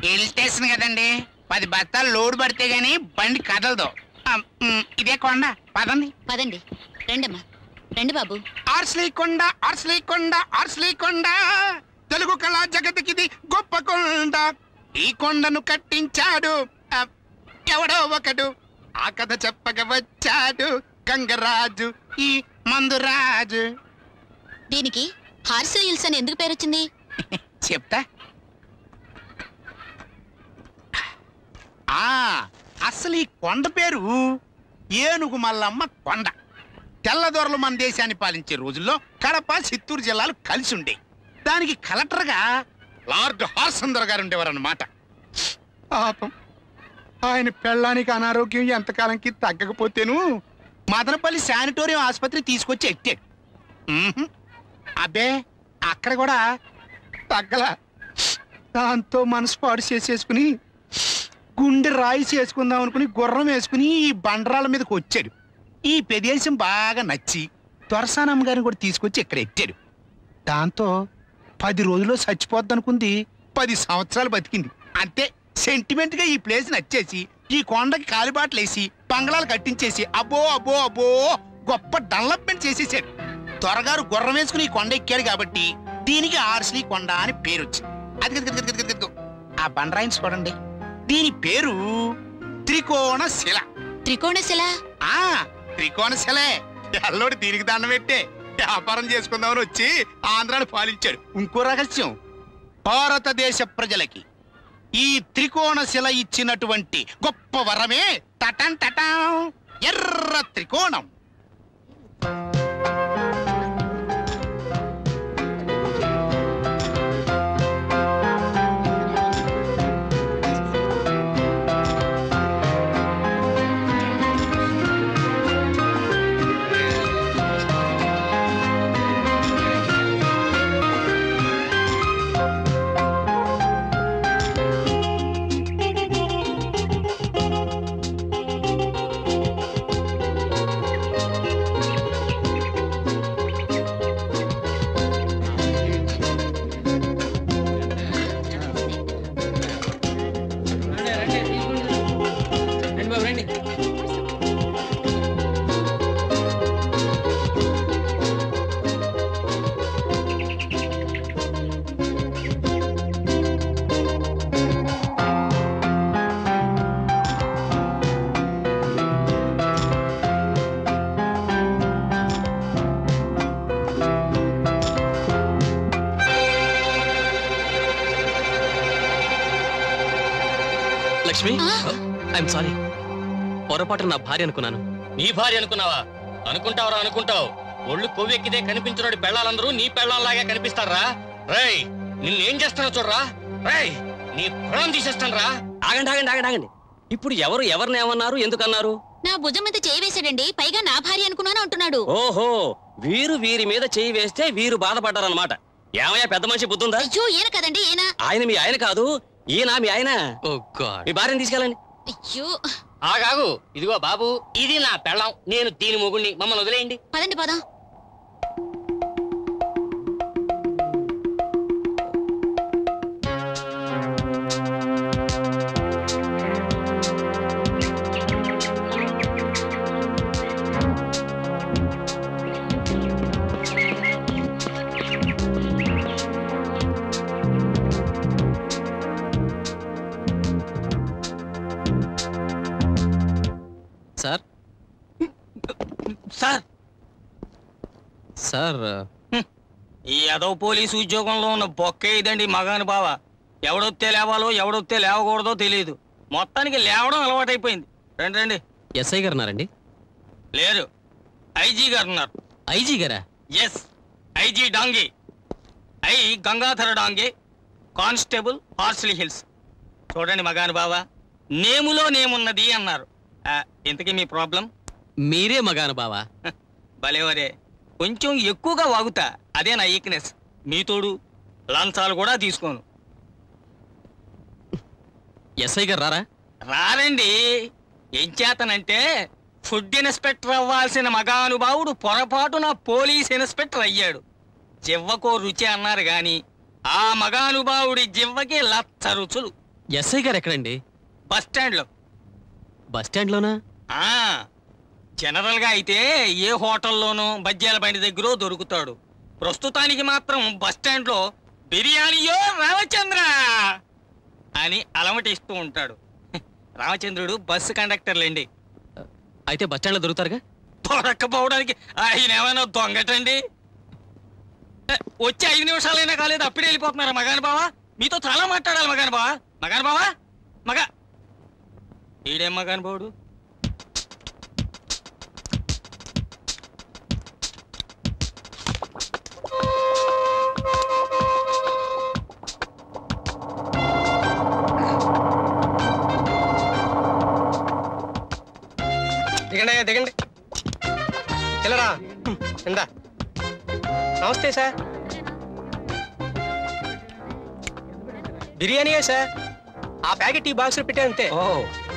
Hill station కదండి, 10 బస్తాలు load పడితే గానీ బండి కదలదు. ఇదే కొండ, పదండి. పదండి, రండమ్మా, రండి బాబు. ఆర్స్లీకొండ, ఆర్స్లీకొండ, ఆర్స్లీకొండ, తెలుగు కళా జగతికిది గొప్ప కొండ. ఈ కొండను కట్టించాడు ఎవడో ఒకడు, ఆ కథ చెప్పక వచ్చాడు గంగరాజు, ఈ మందురాజు. దీనికి హార్స్లీ హిల్స్ అని ఎందుకు పేరు వచ్చింది? చెప్తా. అసలు ఈ కొండ పేరు ఏనుగు మల్లమ్మ కొండ. తెల్లదొరలు మన దేశాన్ని పాలించే రోజుల్లో కడప, చిత్తూరు జిల్లాలు కలిసి ఉండే. దానికి కలెక్టర్గా లార్డ్ హార్సందర్ గారు ఉండేవారన్నమాట. పాపం ఆయన పెళ్ళానికి అనారోగ్యం ఎంతకాలంకి తగ్గకపోతేను మదనపల్లి శానిటోరియం ఆసుపత్రి తీసుకొచ్చి ఎట్టాడు. అబ్బే అక్కడ కూడా తగ్గల. దాంతో మనసు పాడు చేసేసుకుని గుండె రాయి చేసుకుందాం అనుకుని గుర్రం వేసుకుని ఈ బండరాల మీదకి వచ్చాడు. ఈ ప్రదేశం బాగా నచ్చి దొరసానమ్మ గారిని కూడా తీసుకొచ్చి ఇక్కడ ఎట్టాడు. దాంతో 10 రోజుల్లో చచ్చిపోద్ది అనుకుంది, 10 సంవత్సరాలు బతికింది. అంతే సెంటిమెంట్ గా ఈ ప్లేస్ నచ్చేసి ఈ కొండకి కాలిబాట్లు వేసి బంగ్లాలు కట్టించేసి అబ్బో అబ్బో అబ్బో గొప్ప డెవలప్మెంట్ చేసేసాడు. త్వరగారు గుర్రం వేసుకుని ఈ కొండ ఎక్కాడు కాబట్టి దీనికి ఆర్స్లీ కొండ అని పేరు వచ్చింది. అది ఆ బండరాయిని చూడండి, దీని పేరు త్రికోణశిల. త్రికోణశిల? త్రికోణశిలే. ఎల్లోడు దీనికి దండం పెట్టే వ్యాపారం చేసుకుందామని వచ్చి ఆంధ్రాను పాలించాడు. ఇంకో రహస్యం, భారతదేశ ప్రజలకి ఈ త్రికోణశిల ఇచ్చినటువంటి గొప్ప వరమే టటం టటం ఎర్ర త్రికోణం. Lakshmi, I'm sorry. పొరపాటు నా భార్య అనుకున్నాను. నీ భార్య అనుకున్నావా? అనుకుంటావరా అనుకుంటావు. ఒళ్ళు కొవ్వెక్కితే కనిపించినోడి పెళ్ళాలందరూ నీ పెళ్ళాలాగే కనిపిస్తారా? రేయ్, నిన్నేం చేస్తానో చూడరా. రేయ్, నీ ప్రాణం తీసేస్తాను రా. ఆగండి ఆగండి ఆగండి ఆగండి. ఇప్పుడు ఎవరు ఎవరిని ఏమన్నారు, ఎందుకన్నారు? నా భుజం మీద చేయి వేసాడండి, పైగా నా భార్య అనుకున్నాను అంటున్నాడు. ఓహో, వీరు వీరి మీద చేయి వేస్తే వీరు బాధపడ్డారన్నమాట. ఏమయ్యా పెద్ద మనిషి బుద్ధుందా? అయ్యో ఈయన కదండి, ఈయన. ఆయన మీ ఆయన కాదు, ఈయన మీ ఆయన. మీ భార్యను తీసుకెళ్ళండి. అయ్యో ఆగాగు. ఇదిగో బాబు, ఇది నా పెళ్ళం, నేను దీని మొగుణ్ణి. మమ్మల్ని వదిలేయండి. పదండి పదం. సార్ సార్ సార్ ఈ అదవ పోలీసు ఉద్యోగంలో ఉన్న బొక్కే ఇదండి మగాని బావ. ఎవడొత్తే లేవాలో ఎవడొత్తే లేవకూడదో తెలియదు. మొత్తానికి లేవడం అలవాటైపోయింది. రండి రండి. ఎస్ఐ గారు ఉన్నారండి? లేరు, ఐజీ గారు ఉన్నారు. ఐజీ గారా? Yes, IG Dange. I Gangadhara Dange, constable, Horsley Hills. చూడండి మగాని బావ, నేములో నేమున్నది అన్నారు. ఇంతకీ మీ ప్రాబ్లం? మీరే మగాను బావా. భలేవరే, కొంచెం ఎక్కువగా వాగుతా, అదే నా వీక్నెస్. మీతోడు లంచాలు కూడా తీసుకోను. ఎస్ఐ గారు రారా? రారండి. ఏం చేతనంటే ఫుడ్ ఇన్స్పెక్టర్ అవ్వాల్సిన మగానుభావుడు పొరపాటున పోలీస్ ఇన్స్పెక్టర్ అయ్యాడు. జివ్వకో రుచి అన్నారు గాని ఆ మగానుభావుడి జివ్వకి లచ్చ రుచులు. ఎస్ఐ గారు ఎక్కడండి? బస్ స్టాండ్ లో. బస్ స్టాండ్ లోనా? జనరల్ గా అయితే ఏ హోటల్లోనూ బజ్జీల బండి దగ్గర దొరుకుతాడు. ప్రస్తుతానికి మాత్రం బస్ స్టాండ్ లో బిర్యానీయో రామచంద్ర అని అలమటిస్తూ ఉంటాడు. రామచంద్రుడు బస్సు కండక్టర్లేండి. అయితే బస్ స్టాండ్ లో దొరుకుతారుగా? దొరక్కపోవడానికి ఆయన ఏమైనా దొంగటండి? వచ్చి 5 నిమిషాలైనా కాలేదు, అప్పుడే వెళ్ళిపోతున్నారా మగాని బావా? మీతో చాలా మాట్లాడాలి మగాని బావా. మగాని బావా, మగ ఈడేం మగాని బావుడు? దిగండి దిగండి, వెళ్ళరా. ఇందా, నమస్తే సార్. బిర్యానీయే సార్, ఆ ప్యాకెట్ ఈ బాక్స్ లో పెట్టే అంతే. ఓ,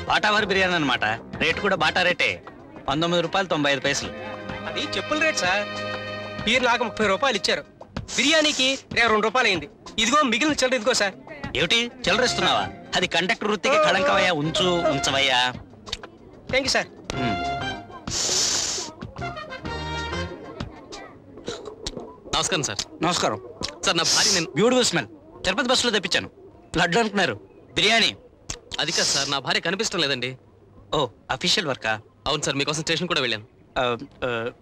బాటావారి బిర్యానీ అనమాట. రేటు కూడా బాటా రేటే, 19 రూపాయలు 95 పైసలు. అది చెప్పుల రేట్ సార్. మీరు నాకు 30 రూపాయలు ఇచ్చారు, బిర్యానీకి 2 రూపాయలు అయింది. ఇదిగో మిగిలిన చిల్లర ఇదిగో సార్. ఏమిటి చిల్లరిస్తున్నావా? అది కండక్టర్ వృత్తికి కళంకవయ్యా, ఉంచవయ్యా. Thank you sir. నమస్కారం సార్. నమస్కారం సార్, నా భార్య నేను. Beautiful smell. తిరుపతి బస్సులో తెప్పించాను. లడ్డు అంటున్నారు, బిర్యానీ. అది కాదు సార్, నా భార్య కనిపించడం లేదండి. ఓ, అఫీషియల్ వర్కా? అవును సార్, మీకోసం స్టేషన్ కూడా వెళ్ళాను.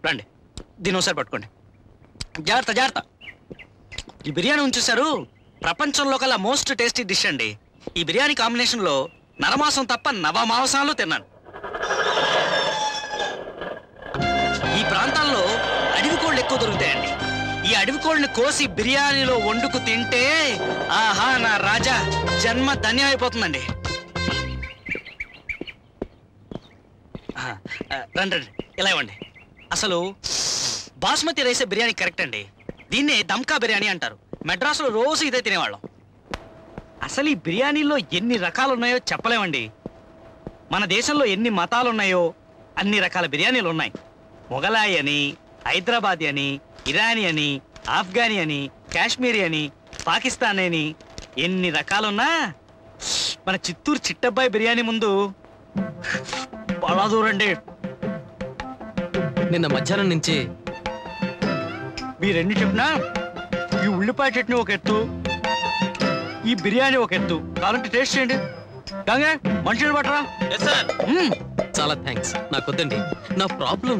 రండి, దీని ఒకసారి పట్టుకోండి. జాగ్రత్త జాగ్రత్త. ఈ బిర్యానీ ఉంచేశారు, ప్రపంచంలో కల్లా మోస్ట్ టేస్టీ డిష్ అండి. ఈ బిర్యానీ కాంబినేషన్ లో నరమాంసం తప్ప నవమాంసాలు తిన్నాను. ఈ ప్రాంతాల్లో అడవి కోళ్ళు ఎక్కువ దొరుకుతాయండి. ఈ అడవి కోళ్ళని కోసి బిర్యానీలో వండుకు తింటే ఆహా, నా రాజా జన్మ ధన్యం అయిపోతుందండి. రండి రండి, ఇలా ఇవ్వండి. అసలు బాస్మతి రైసే బిర్యానీ కరెక్ట్ అండి. దీన్నే దమ్కా బిర్యానీ అంటారు. మెడ్రాసులో రోజు ఇదే తినేవాళ్ళం. అసలు ఈ బిర్యానీలో ఎన్ని రకాలు ఉన్నాయో చెప్పలేమండి. మన దేశంలో ఎన్ని మతాలు ఉన్నాయో అన్ని రకాల బిర్యానీలు ఉన్నాయి. మొగలాయి అని, హైదరాబాదీ అని, ఇరానీ అని, ఆఫ్ఘనీ అని, కాశ్మీరీ అని, పాకిస్తానీ అని ఎన్ని రకాలున్నా మన చిత్తూరు చిట్టబ్బాయి బిర్యానీ ముందు చాలా దూరండి. నిన్న మధ్యాహ్నం నుంచి మీరెన్ని చెప్పినా ఈ ఉల్లిపాయ చట్నీ ఒక ఎత్తు, ఈ బిర్యానీ ఒక ఎత్తు. కావాలంటే టేస్ట్ చేయండి. కాగా మనుషులు పట్టరా. చాలా థ్యాంక్స్. నాకు వద్దండి, నా ప్రాబ్లం.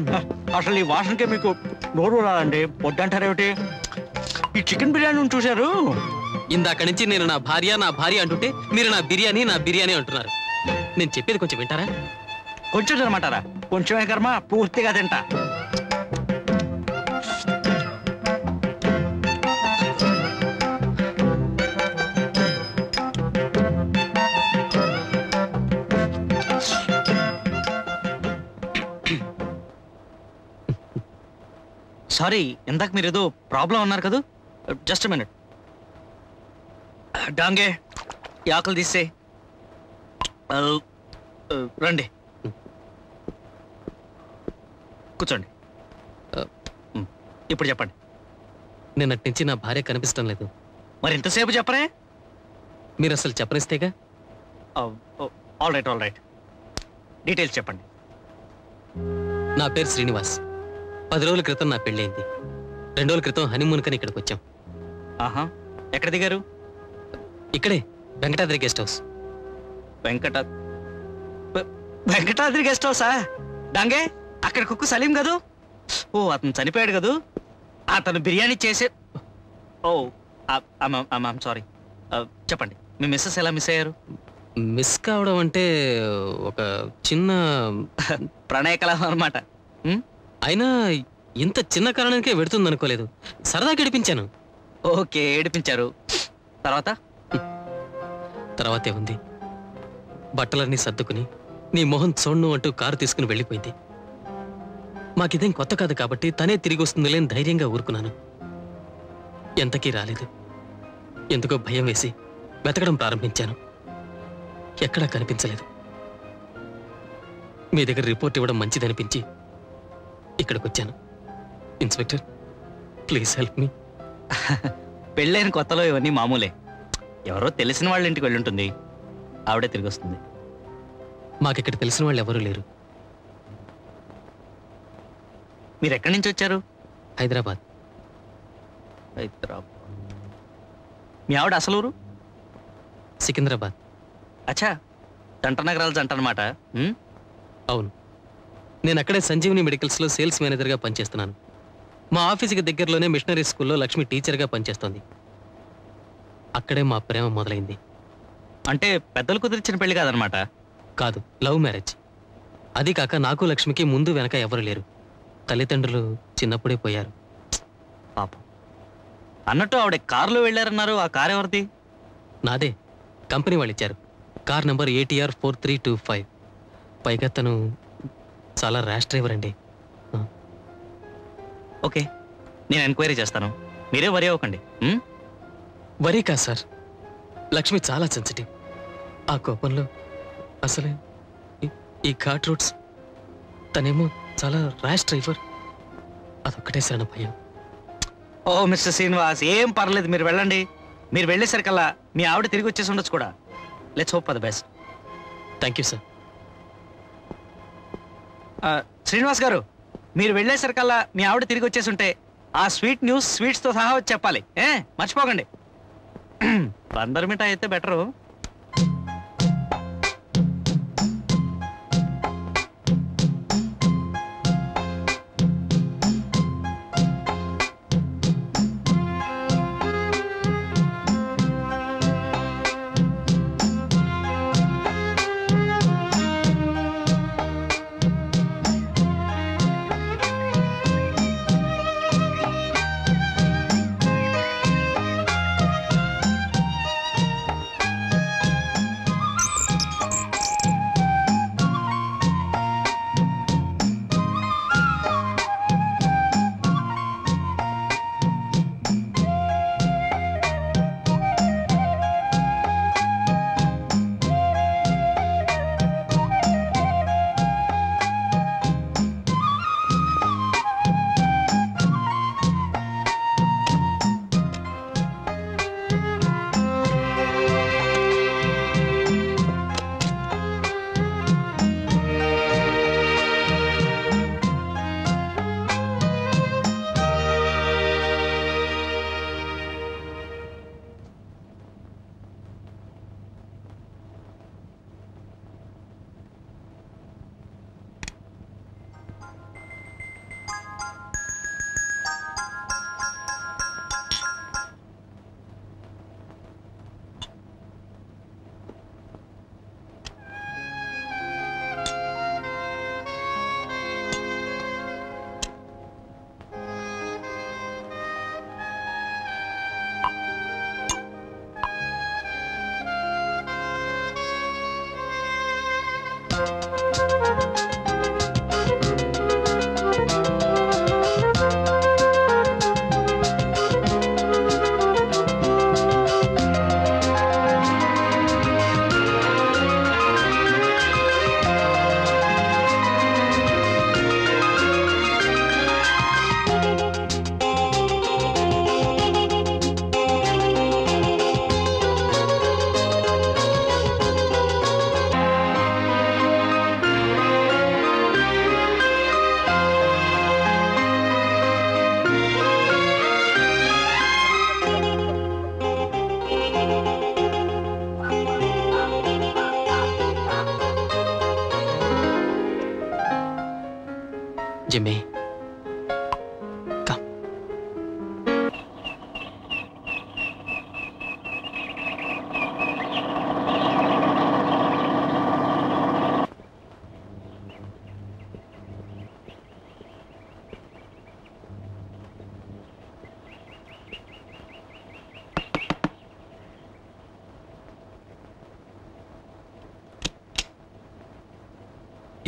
అసలు ఈ వాసనకే మీకు నోరు రాదండి. వద్దంటారేమిటి? ఈ చికెన్ బిర్యానీ చూశారు? ఇందాక నుంచి నేను నా భార్య అంటుంటే మీరు నా బిర్యానీ అంటున్నారు. నేను చెప్పేది కొంచెం వింటారా? కొంచెం తినమంటారా? కొంచెమే కర్మ, పూర్తిగా తింటా. సారీ, ఇందాక మీరు ఏదో ప్రాబ్లం అన్నారు కదా. Just minute. డాంగే, ఈ ఆకులు తీసే. రండి, కూర్చోండి. ఇప్పుడు చెప్పండి. నిన్నటి నుంచి నా భార్య కనిపిస్తాం లేదు. మరి ఇంతసేపు చెప్పరే? మీరు అసలు చెప్పనిస్తేగా. All right. డీటెయిల్స్ చెప్పండి. నా పేరు శ్రీనివాస్. 10 రోజుల క్రితం నా పెళ్ళైంది. 2 రోజుల క్రితం హనీమూన్ కని ఇక్కడికి వచ్చాం. ఆహా, ఎక్కడ దిగారు? ఇక్కడే Venkatadri guest house. Venkatadri guest హౌసా? డాంగే, అక్కడ కుక్కు సలీం కదూ? ఓ, అతను చనిపోయాడు కదూ? అతను బిర్యానీ చేసే. ఓ, సారీ. చెప్పండి, మీ మిస్సెస్ ఎలా మిస్ అయ్యారు? మిస్ కావడం అంటే ఒక చిన్న ప్రణయ కలహం అనమాట. అయినా ఇంత చిన్న కారణానికే వెడుతుంది అనుకోలేదు. సరదా గడిపించాను. ఓకే, ఏడిపించారు. తర్వాతే ఉంది. బట్టలన్నీ సర్దుకుని నీ మొహం చూడ్ను అంటూ కారు తీసుకుని వెళ్ళిపోయింది. మాకిదేం కొత్త కాదు కాబట్టి తనే తిరిగి వస్తుంది లేని ధైర్యంగా ఊరుకున్నాను. ఎంతకీ రాలేదు. ఎందుకో భయం వేసి వెతకడం ప్రారంభించాను. ఎక్కడా కనిపించలేదు. మీ దగ్గర రిపోర్ట్ ఇవ్వడం మంచిదనిపించి ఇక్కడికి వచ్చాను. Inspector, please help me. పెళ్ళైన కొత్తలో ఇవన్నీ మామూలే. ఎవరో తెలిసిన వాళ్ళ ఇంటికి వెళ్ళుంటుంది, ఆవిడే తిరిగి వస్తుంది. మాకిక్కడ తెలిసిన వాళ్ళు ఎవరూ లేరు. మీరు ఎక్కడి నుంచి వచ్చారు? హైదరాబాద్. మీ ఆవిడ అసలు ఊరు? సికింద్రాబాద్. అచ్చా, జంట నగరాల జంట అనమాట. అవును, నేను అక్కడే సంజీవిని మెడికల్స్లో సేల్స్ మేనేజర్గా పనిచేస్తున్నాను. మా ఆఫీస్కి దగ్గరలోనే మిషనరీ స్కూల్లో లక్ష్మి టీచర్గా పనిచేస్తోంది. అక్కడే మా ప్రేమ మొదలైంది. అంటే పెద్దలు కుదిరిచిన పెళ్లి కాదనమాట? కాదు, లవ్ మ్యారేజ్. అది కాక నాకు లక్ష్మికి ముందు వెనక ఎవరు లేరు. తల్లిదండ్రులు చిన్నప్పుడే పోయారు. పాపం. అన్నట్టు ఆవిడ కారులో వెళ్ళారన్నారు. ఆ కారు ఎవరిది? నాదే. కంపెనీ వాళ్ళు ఇచ్చారు. Car number ATR 4325. పైగా తను చాలా ర్యాష్ డ్రైవర్ అండి. ఓకే, నేను ఎంక్వైరీ చేస్తాను. మీరే వరి అవ్వకండి. వరీ కాదు సార్, లక్ష్మి చాలా సెన్సిటివ్. ఆ కోపంలో అసలే ఈ ఘాట్ రూట్స్. తనేమో చాలా ర్యాష్ డ్రైవర్. అదొక్కటే సార్ భయం. ఓ మిస్టర్ శ్రీనివాస్, ఏం పర్లేదు, మీరు వెళ్ళండి. మీరు వెళ్ళేసరికల్లా మీ ఆవిడ తిరిగి వచ్చేసి ఉండొచ్చు కూడా. Let's hope for the best. Thank you sir. Srinivas గారు, మీరు వెళ్ళేసరికల్లా మీ ఆవిడ తిరిగి వచ్చేసి ఉంటే ఆ స్వీట్ న్యూస్ స్వీట్స్తో సహా వచ్చి చెప్పాలి. మర్చిపోకండి. బందర్ మిఠాయి అయితే బెటరు. జిమ్మి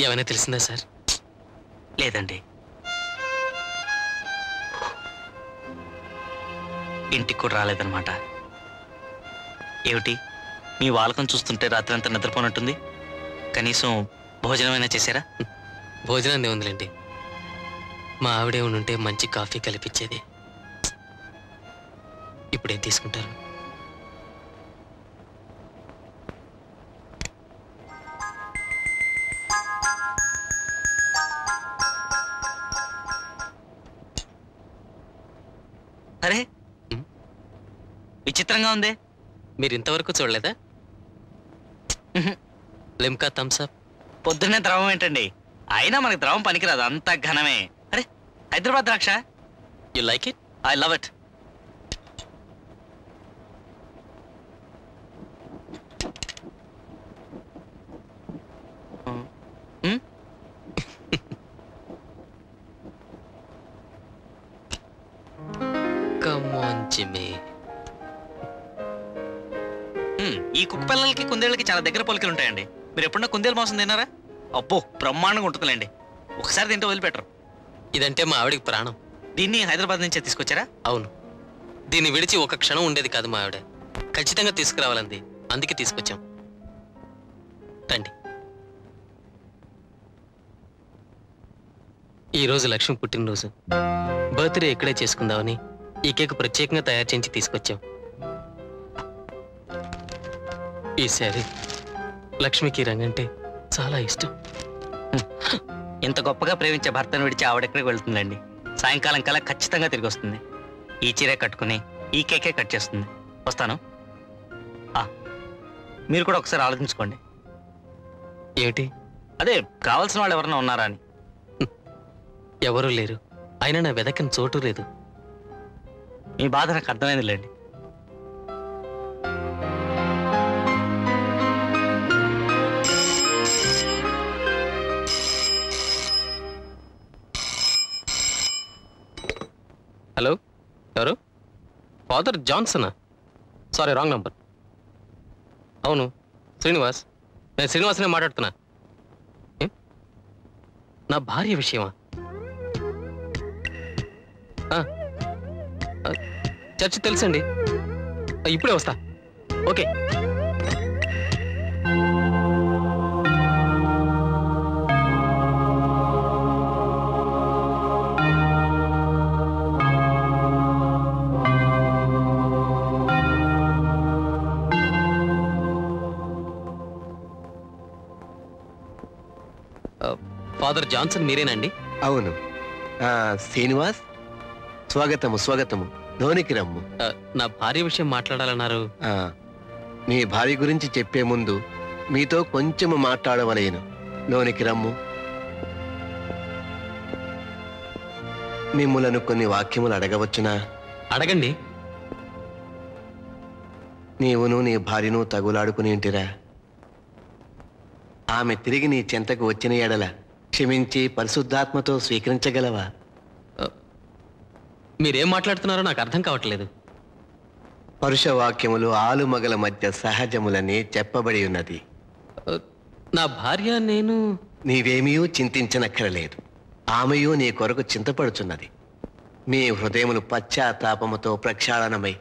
ఏమైనా తెలిసిందా సార్? లేదండి. ఇంటికి కూడా రాలేదన్నమాట. ఏమిటి మీ వాలకం చూస్తుంటే రాత్రి అంతా నిద్రపోనట్టుంది? కనీసం భోజనమైనా చేశారా? భోజనాన్ని ఉందిలేండి, మా ఆవిడే ఉంటే మంచి కాఫీ కలిపించేది. ఇప్పుడేం తీసుకుంటారు? అరే విచిత్రంగా ఉంది. మీరు ఇంతవరకు చూడలేదా? లిమ్కా థమ్స్అప్. పొద్దున్నే ద్రవం ఏంటండి? అయినా మనకి ద్రవం పనికిరాదు, అంత ఘనమే. అరే హైదరాబాద్ ద్రాక్ష. You like it? I love it. ఈ కుక్క పిల్లలకి కుందేళ్ళకి చాలా దగ్గర పోలికలు ఉంటాయండి. మీరు ఎప్పుడన్నా కుందేలు మాంసం తిన్నారా? అబ్బో బ్రహ్మాండంగా ఉంటుందిలేండి. ఒకసారి తింటే వదిలిపెట్టరు. ఇదంటే మా ఆవిడికి ప్రాణం. దీన్ని హైదరాబాద్ నుంచే తీసుకొచ్చారా? అవును, దీన్ని విడిచి ఒక క్షణం ఉండేది కాదు మా ఆవిడ. ఖచ్చితంగా తీసుకురావాలంది, అందుకే తీసుకొచ్చాం. రండి. ఈరోజు లక్ష్మి పుట్టినరోజు. బర్త్డే ఇక్కడే చేసుకుందామని ఈ కేక్ ప్రత్యేకంగా తయారు చేయించి తీసుకొచ్చాం. ఈ శారీ లక్ష్మికి రంగంటే చాలా ఇష్టం. ఇంత గొప్పగా ప్రేమించే భర్తను విడిచి ఆవిడెక్కడికి వెళ్తుందండి? సాయంకాలం కల్లా ఖచ్చితంగా తిరిగి వస్తుంది. ఈ చీరే కట్టుకుని ఈ కేకే కట్ చేస్తుంది. వస్తాను. మీరు కూడా ఒకసారి ఆలోచించుకోండి. ఏమిటి? అదే కావాల్సిన వాళ్ళు ఎవరన్నా ఉన్నారా అని. ఎవరూ లేరు, అయినా నా వెదకని చోటు లేదు. మీ బాధ నాకు అర్థమైందిలేండి. హలో, ఎవరు? ఫాదర్ జాన్సనా? Sorry, wrong number. అవును, శ్రీనివాస్. నేను శ్రీనివాసనే మాట్లాడుతున్నా. నా భార్య విషయమా? చర్చి తెలుసండి, ఇప్పుడే వస్తా. ఓకే. ఫాదర్ జాన్సన్ మీరేనండి? అవును. శ్రీనివాస్, స్వాగతము స్వాగతము. లోనికి రమ్ము. నా భార్య విషయం మాట్లాడాలన్నారు. నీ భార్య గురించి చెప్పే ముందు మీతో కొంచెము మాట్లాడవలేను. లోనికి రమ్ము. మిమ్ములను కొన్ని వాక్యములు అడగవచ్చునా? అడగండి. నీవును నీ భార్యను తగులాడుకుని ఇంటిరా. ఆమె తిరిగి నీ చెంతకు వచ్చిన ఎడల క్షమించి పరిశుద్ధాత్మతో స్వీకరించగలవా? మీరేం మాట్లాడుతున్నారో నాకు అర్థం కావట్లేదు. పరుషవాక్యములు ఆలుమగల మధ్య సహజములని చెప్పబడి ఉన్నది. నా భార్య నేను. నీవేమీ చింతించనక్కరలేదు. ఆమెయు నీ కొరకు చింతపడుచున్నది. మీ హృదయములు పశ్చాత్తాపముతో ప్రక్షాళనమై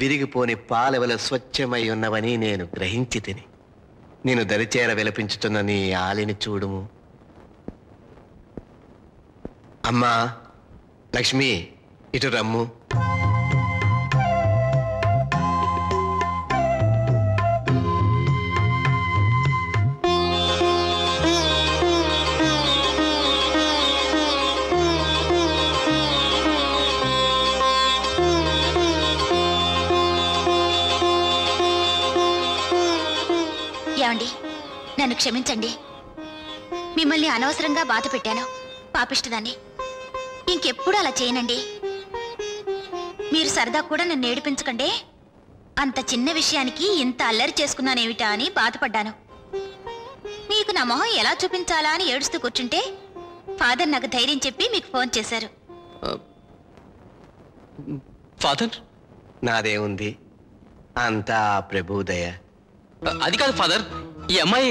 విరిగిపోని పాలవల స్వచ్ఛమై ఉన్నవని నేను గ్రహించి తిని నేను దరిచేర విలపించుతున్న నీ ఆలిని చూడుము. అమ్మా లక్ష్మి, ఇటు రమ్ము. ఏమండి, నన్ను క్షమించండి. మిమ్మల్ని అనవసరంగా బాధ పెట్టాను. పాపిష్టదాన్ని. ఇంకెప్పుడు అలా చేయనండి. మీరు సరదా కూడా నన్ను ఏడిపించకండి. అంత చిన్న విషయానికి ఇంత అల్లరి చేసుకున్నానేమిటా అని బాధపడ్డాను. మీకు నా మొహం ఎలా చూపించాలా అని ఏడుస్తూ కూర్చుంటే ఫాదర్ నాకు ధైర్యం చెప్పి మీకు ఫోన్ చేశారు. ఫాదర్, నాదే ఉంది, అంతా ప్రభుదయ. అది కాదు ఫాదర్, ఈ అమ్మాయి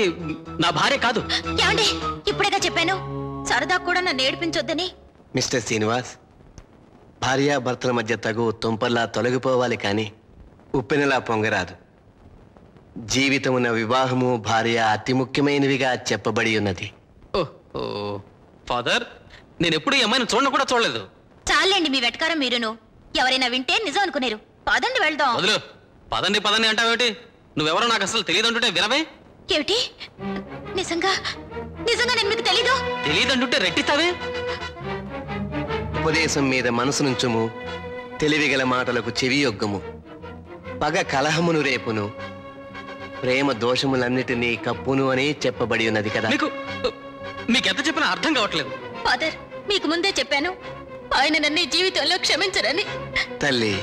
నా భార్య కాదు. ఏమండి, ఇప్పుడేగా చెప్పాను సరదా కూడా నన్ను ఏడిపించొద్దని. మిస్టర్ శ్రీనివాస్, భార్యాభర్తల మధ్య తగు తుంపర్లా తొలగిపోవాలి కానీ ఉప్పెనలా పొంగరాదు. జీవితమున వివాహము భార్య అతి ముఖ్యమైనవిగా చెప్పబడి ఉన్నది. ఓహో ఫాదర్, నేను ఎప్పుడు ఈ అమ్మాయిని చూడను కూడా చూడలేదు. చాలండి మీ వెటకారం మీరును. ఎవరైనా వింటే నిజం అనుకునేరు. పదండి వెళ్దాం. వదులు. పదండి పదండి అంటావేటి? నువ్వెవరో నాకు అసలు తెలియదు అంటుంటే వినవే. ఏమిటి? నిజంగా నిజంగా నేను మీకు తెలీదు? తెలియదంటుంటే రెట్టిస్తావే. ఉపదేశం మీద మనసునుంచుము, తెలివిగల మాటలకు చెవియొగ్గము. పగ కలహమును రేపును, ప్రేమ దోషములన్నిటినీ కప్పును అని చెప్పబడి ఉన్నది కదా. మీకెంత చెప్పినా అర్థం కావట్లేదు. ఫాదర్, మీకు ముందే చెప్పాను ఆయన నన్ను ఈ జీవితంలో క్షమించరని. తల్లి,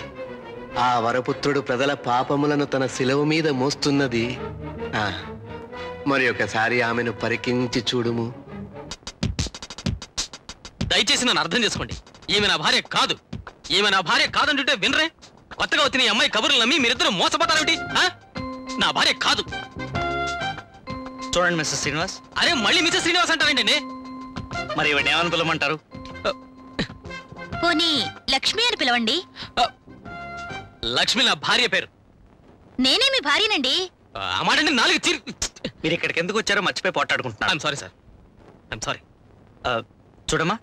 ఆ వరపుత్రుడు ప్రజల పాపములను తన శిలువ మీద మోస్తున్నది. మరి ఒకసారి ఆమెను పరికించి చూడుము. దయచేసి నన్ను అర్థం చేసుకోండి. ఈమె నా భార్య కాదు. ఈమె నా భార్య కాదంటుంటే వినరే. కొత్తగా వచ్చిన ఈ అమ్మాయి కబుర్లు నమ్మి మీరిద్దరూ మోసపోతారేమిటి? నా భార్య కాదు. చూడండి మిస్టర్ శ్రీనివాస్. అరే, మళ్ళీ మిస్టర్ శ్రీనివాస్ అంటారేంటండి? మరి ఇవన్నీ ఏమని పిలవమంటారు? పోనీ లక్ష్మి అని పిలవండి. లక్ష్మి నా భార్య పేరు. నేనే మీ భార్యనండి. అమ్మాడండి నాలుగు చీర్. మీరు ఇక్కడికి ఎందుకు వచ్చారో మర్చిపోయి పోట్లాడుకుంటున్నాను. I'm sorry sir, I'm sorry. చూడమ్మా,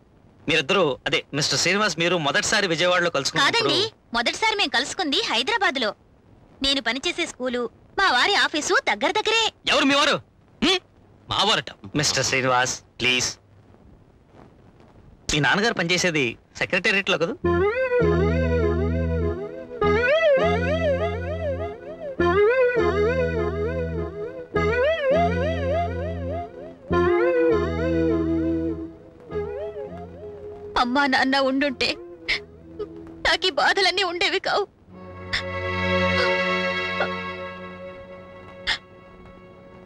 మీరిద్దరూ అదే మిస్టర్ శ్రీనివాస్ మీరు మొదటిసారి విజయవాడలో కలుసుకున్నారు. కాదండి, మొదటిసారి మేము కలుసుకుంది హైదరాబాద్ లో. నేను పనిచేసే స్కూలు, మా వారి ఆఫీసు దగ్గరే. ఎవరు మీ వారు? మా వారట. Mister Srinivas please. మీ నాన్నగారు పనిచేసేది సెక్రటేరియట్ లో కదా? అమ్మా నాన్న ఉండుంటే నాకు ఈ బాధలన్నీ ఉండేవి కావు.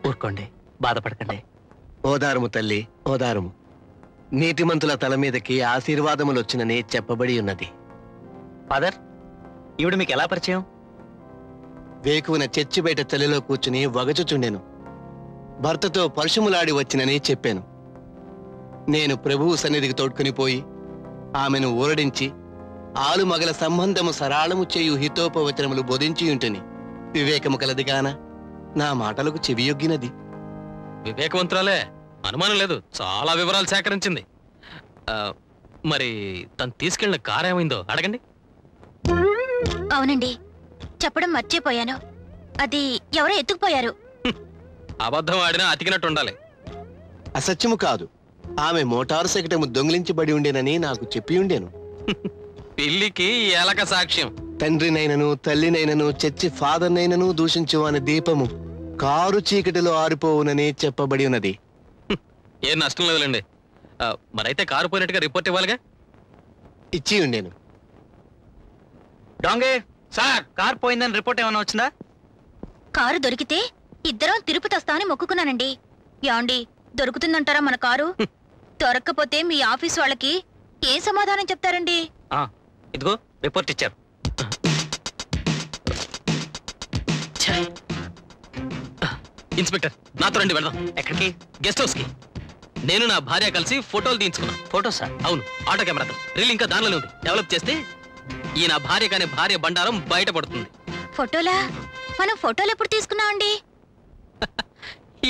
ఊరుకోండి, బాధపడకండి. ఓదారము తల్లి, ఓదారము. నీతిమంతుల తల మీదకి ఆశీర్వాదములు వచ్చినని చెప్పబడి ఉన్నది. ఫాదర్, ఈవిడ మీకు ఎలా పరిచయం? వేకువన చర్చి బయట తల్లిలో కూర్చుని వగచుచుండెను. భర్తతో పరుషములాడి వచ్చినని చెప్పాను. నేను ప్రభువు సన్నిధికి తోడ్కొని పోయి ఆమెను ఊరడించి ఆలుమగల సంబంధము సరాళము చేయు హితోపవచనములు బోధించి ఉంటుని వివేకము కలదిగాన నా మాటలకు చెవియొగ్గినది. వివేకవంతురాలే, అనుమానం లేదు. చాలా వివరాలు సేకరించింది. మరి తను తీసుకెళ్లిన కారు ఏమైందో అడగండి. అవునండి, చెప్పడం మర్చిపోయాను. అది ఎవరో ఎత్తుకుపోయారు. అబద్ధం ఆడినా అతికినట్టు ఉండాలి. అసత్యము కాదు, ఆమె మోటారు సైకిటము దొంగిలించబడి ఉండేనని నాకు చెప్పి ఉండేను. పిల్లికి ఎలక సాక్ష్యం. తండ్రినైనను తల్లినైనను చర్చి ఫాదర్నైనను దూషించువాని దీపము కారు చీకటిలో ఆరిపోవునని చెప్పబడి ఉన్నది. ఏం నష్టం లేదులేండి. మరైతే కారు పోయినట్టుగా రిపోర్ట్ ఇవ్వాలిగా. ఇచ్చి ఉండేను. డాంగే సార్, కార్ పోయిందని రిపోర్ట్ ఏమైనా వచ్చిందా? కారు దొరికితే ఇద్దరం తిరుపతి వస్తామని మొక్కుకున్నానండి. యాండి, దొరుకుతుందంటారా మన కారు? దొరక్కపోతే మీ ఆఫీస్ వాళ్ళకి ఏం సమాధానం చెప్తారండి? ఇదిగో రిపోర్ట్ ఇచ్చారు. ఇన్స్పెక్టర్, నాతో రండి, వెళ్దాం. ఎక్కడికి? గెస్ట్ హౌస్ కి. నేను నా భార్య కలిసి ఫోటోలు తీయించుకున్నాం. Photo sir? అవును, ఆటో కెమెరాతో. రీల్ ఇంకా దానిలోనే ఉంది. డెవలప్ చేస్తే ఈ నా భార్య కానీ భార్య బండారం బయటపడుతుంది. ఫోటోలా? మనం ఫోటోలు ఎప్పుడు తీసుకున్నామండి?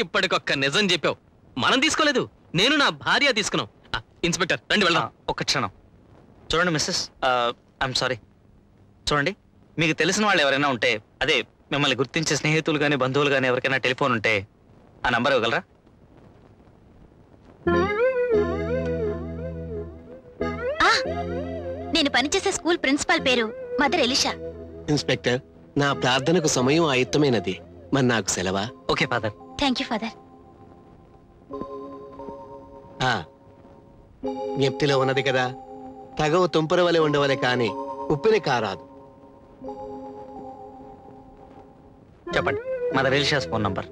ఇప్పటికొక్క నిజం చెప్పావు. మనం తీసుకోలేదు, నేను నా భార్య తీసుకున్నాం. ఇన్స్పెక్టర్ రండి, వెళ్దాం. ఒక్క క్షణం చూడండి మిస్సెస్, ఐఎమ్ సారీ. చూడండి, మీకు తెలిసిన వాళ్ళు ఎవరైనా ఉంటే, అదే మిమ్మల్ని గుర్తించే స్నేహితులు కానీ బంధువులు కానీ ఎవరికైనా టెలిఫోన్ ఉంటే ఆ నంబర్ ఇవ్వగలరా? నేను పనిచేసే స్కూల్ ప్రిన్సిపాల్ పేరు మదర్ ఎలిషా. ఇన్స్పెక్టర్, నా ప్రార్థనకు సమయం ఆయుత్తమైనది. మరి నాకు సెలవా? Okay father. Thank you father. జ్ఞప్తిలో ఉన్నది కదా. తగవు తుంపర వలె ఉండవలే కాని ఉప్పిని కారాదు. చెప్పండి మా రిజిస్ట్రేషన్ ఫోన్ నంబర్.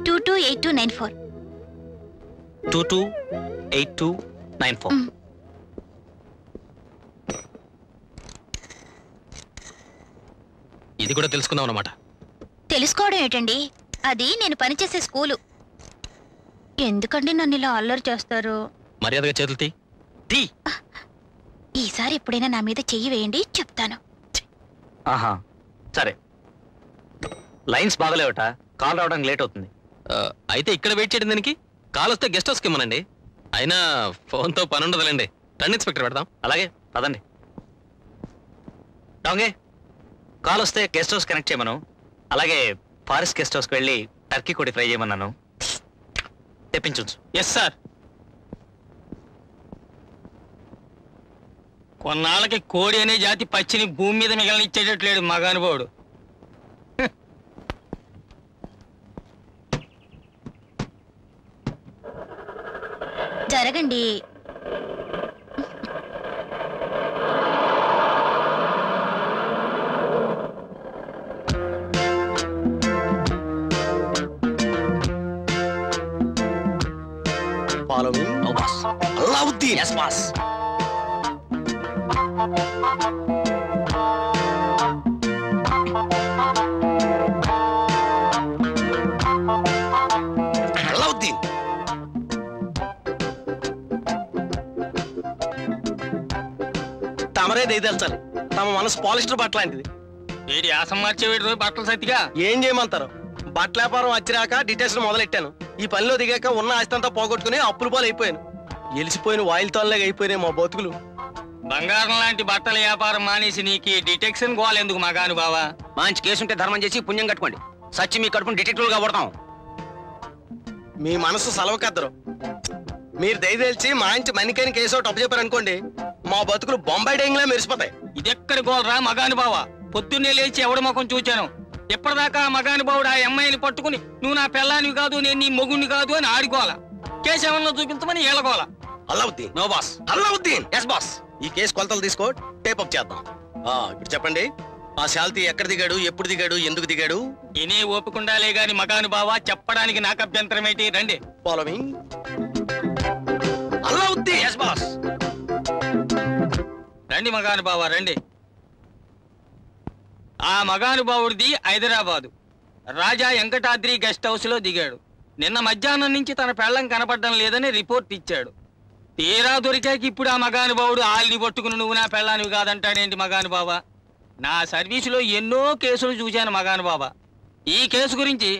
228294. 228294. ఇది కూడా తెలుసుకుందాం అన్నమాట. తెలుసుకోవడం ఏంటండి, అది నేను పనిచేసే స్కూలు. ఎందుకండి నన్ను ఇలా అల్లరి చేస్తారు? మర్యాదగా చేతులు తీ. ఈసారి ఎప్పుడైనా నా మీద చెయ్యి వేయండి, చెప్తాను. ఆహా సరే. లైన్స్ బాగలేవట, కాల్ రావడానికి లేట్ అవుతుంది. అయితే ఇక్కడ వెయిట్ చేయడం దానికి కాల్ వస్తే గెస్ట్ హౌస్కి ఇమ్మనండి. అయినా ఫోన్తో పని ఉండదులేండి. రండి ఇన్స్పెక్టర్ పెడదాం. అలాగే పదండి. డాంగే కాల్ వస్తే గెస్ట్ హౌస్ కనెక్ట్ చేయమను. అలాగే ఫారెస్ట్ గెస్ట్ హౌస్కి వెళ్ళి టర్కీ కోడి ఫ్రై చేయమన్నాను, తెప్పించు. Yes sir. కొన్నాళ్ళకి కోడి అనే జాతి పచ్చిని భూమి మీద మిగలనిచ్చేటట్లేడు మగానుభావుడు. జరగండి. Follow me. Oh, boss. Alauddin. Yes, boss. Alauddin. తమరే దయదల్చాలి. తమ మనసు పాలిస్టర్ బట్ట లాంటిది. ఏడి ఆసం మార్చేవేడు రోజు బట్టలు సత్తిగా ఏం చేయమంటారు? బట్టల వ్యాపారం వచ్చిరాక డిటెక్షన్ మొదలెట్టాను. ఈ పనిలో దిగాక ఉన్న ఆస్తంతా పోగొట్టుకుని అప్పుల పాలు అయిపోయాను. ఎలిసిపోయిన వాయిల్ తోనలాగా అయిపోయినాయి మా బతుకులు. బంగారం లాంటి బట్టల వ్యాపారం మానేసి నీకు డిటెక్షన్ గోల్ ఎందుకు మగాను బావా? మంచి కేసుంటే ధర్మం చేసి పుణ్యం కట్టుకోండి. సచ్చి మీ కడుపుని డిటెక్టివ్గా పడతాం. మీ మనసు సలవకద్దరు. మీరు దయదేల్చి మంచి మనికైన కేసు ఒకటి అప్పచెప్పారు అనుకోండి, మా బతుకులు బొంబాయి డేంగ్లా మెరిసిపోతాయి. ఇదెక్కడి గోల్రా మగాను బావా? పొద్దున్నే లేచి ఎవడి ముఖం చూచాను. ఎప్పటిదాకా మగాను బావుడు ఆ అమ్మాయిని పట్టుకుని నువ్వు నా పెళ్ళానివి కాదు, నేను నీ మొగుణ్ణి కాదు అని ఆడుకోవాలా? కేసు ఏమన్నా చూపించమని ఏలకోవాలా? Allauddin. No boss. Allauddin. Yes boss. ఈ కేసు కొలతలు తీసుకో, టేప్ అప్ చేద్దాం. ఇప్పుడు చెప్పండి, ఆ శాల్తీ ఎక్కడ దిగాడు, ఎప్పుడు దిగాడు, ఎందుకు దిగాడు? ఇనే ఓపుకుండాలే గాని మగాను బావా, చెప్పడానికి నాకు అభ్యంతరం ఏంటి? రండి. Follow me. Allauddin. Yes boss. రండి మగాను బావా రండి. ఆ మగానుభావుడిది హైదరాబాదు రాజా వెంకటాద్రి గెస్ట్ హౌస్ లో దిగాడు. నిన్న మధ్యాహ్నం నుంచి తన పెళ్ళం కనపడడం లేదని రిపోర్ట్ ఇచ్చాడు. తీరా దొరికాక ఇప్పుడు ఆ మగానుభావుడు ఆల్ని పట్టుకుని నువ్వు నా పెళ్ళానివి కాదంటాడేంటి మగానుభావా? నా సర్వీసులో ఎన్నో కేసులు చూశాను మగానుభావా. ఈ కేసు గురించి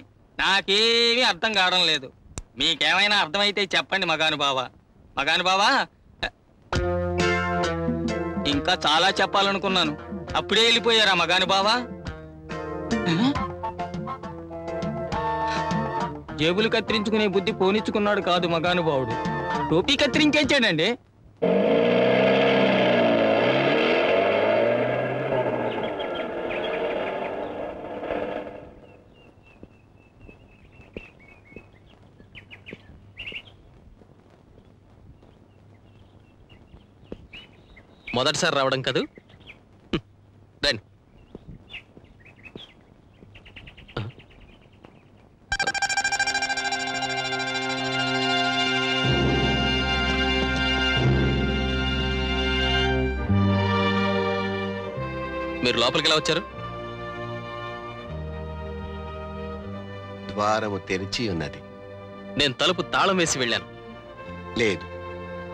నాకేమీ అర్థం కావడం లేదు. మీకేమైనా అర్థమైతే చెప్పండి మగానుభావా. మగానుభావా, ఇంకా చాలా చెప్పాలనుకున్నాను, అప్పుడే వెళ్ళిపోయారా మగానుభావా? జేబులు కత్తిరించుకునే బుద్ధి పోనిచ్చుకున్నాడు కాదు మగానుభావుడు, టోపీ కత్తిరించేచ్చాడండి. మొదటిసారి రావడం కాదు. రండి. మీరు లోపలికి ఎలా వచ్చారు? ద్వారము తెరిచి ఉన్నది. నేను తలుపు తాళం వేసి వెళ్ళాను. లేదు,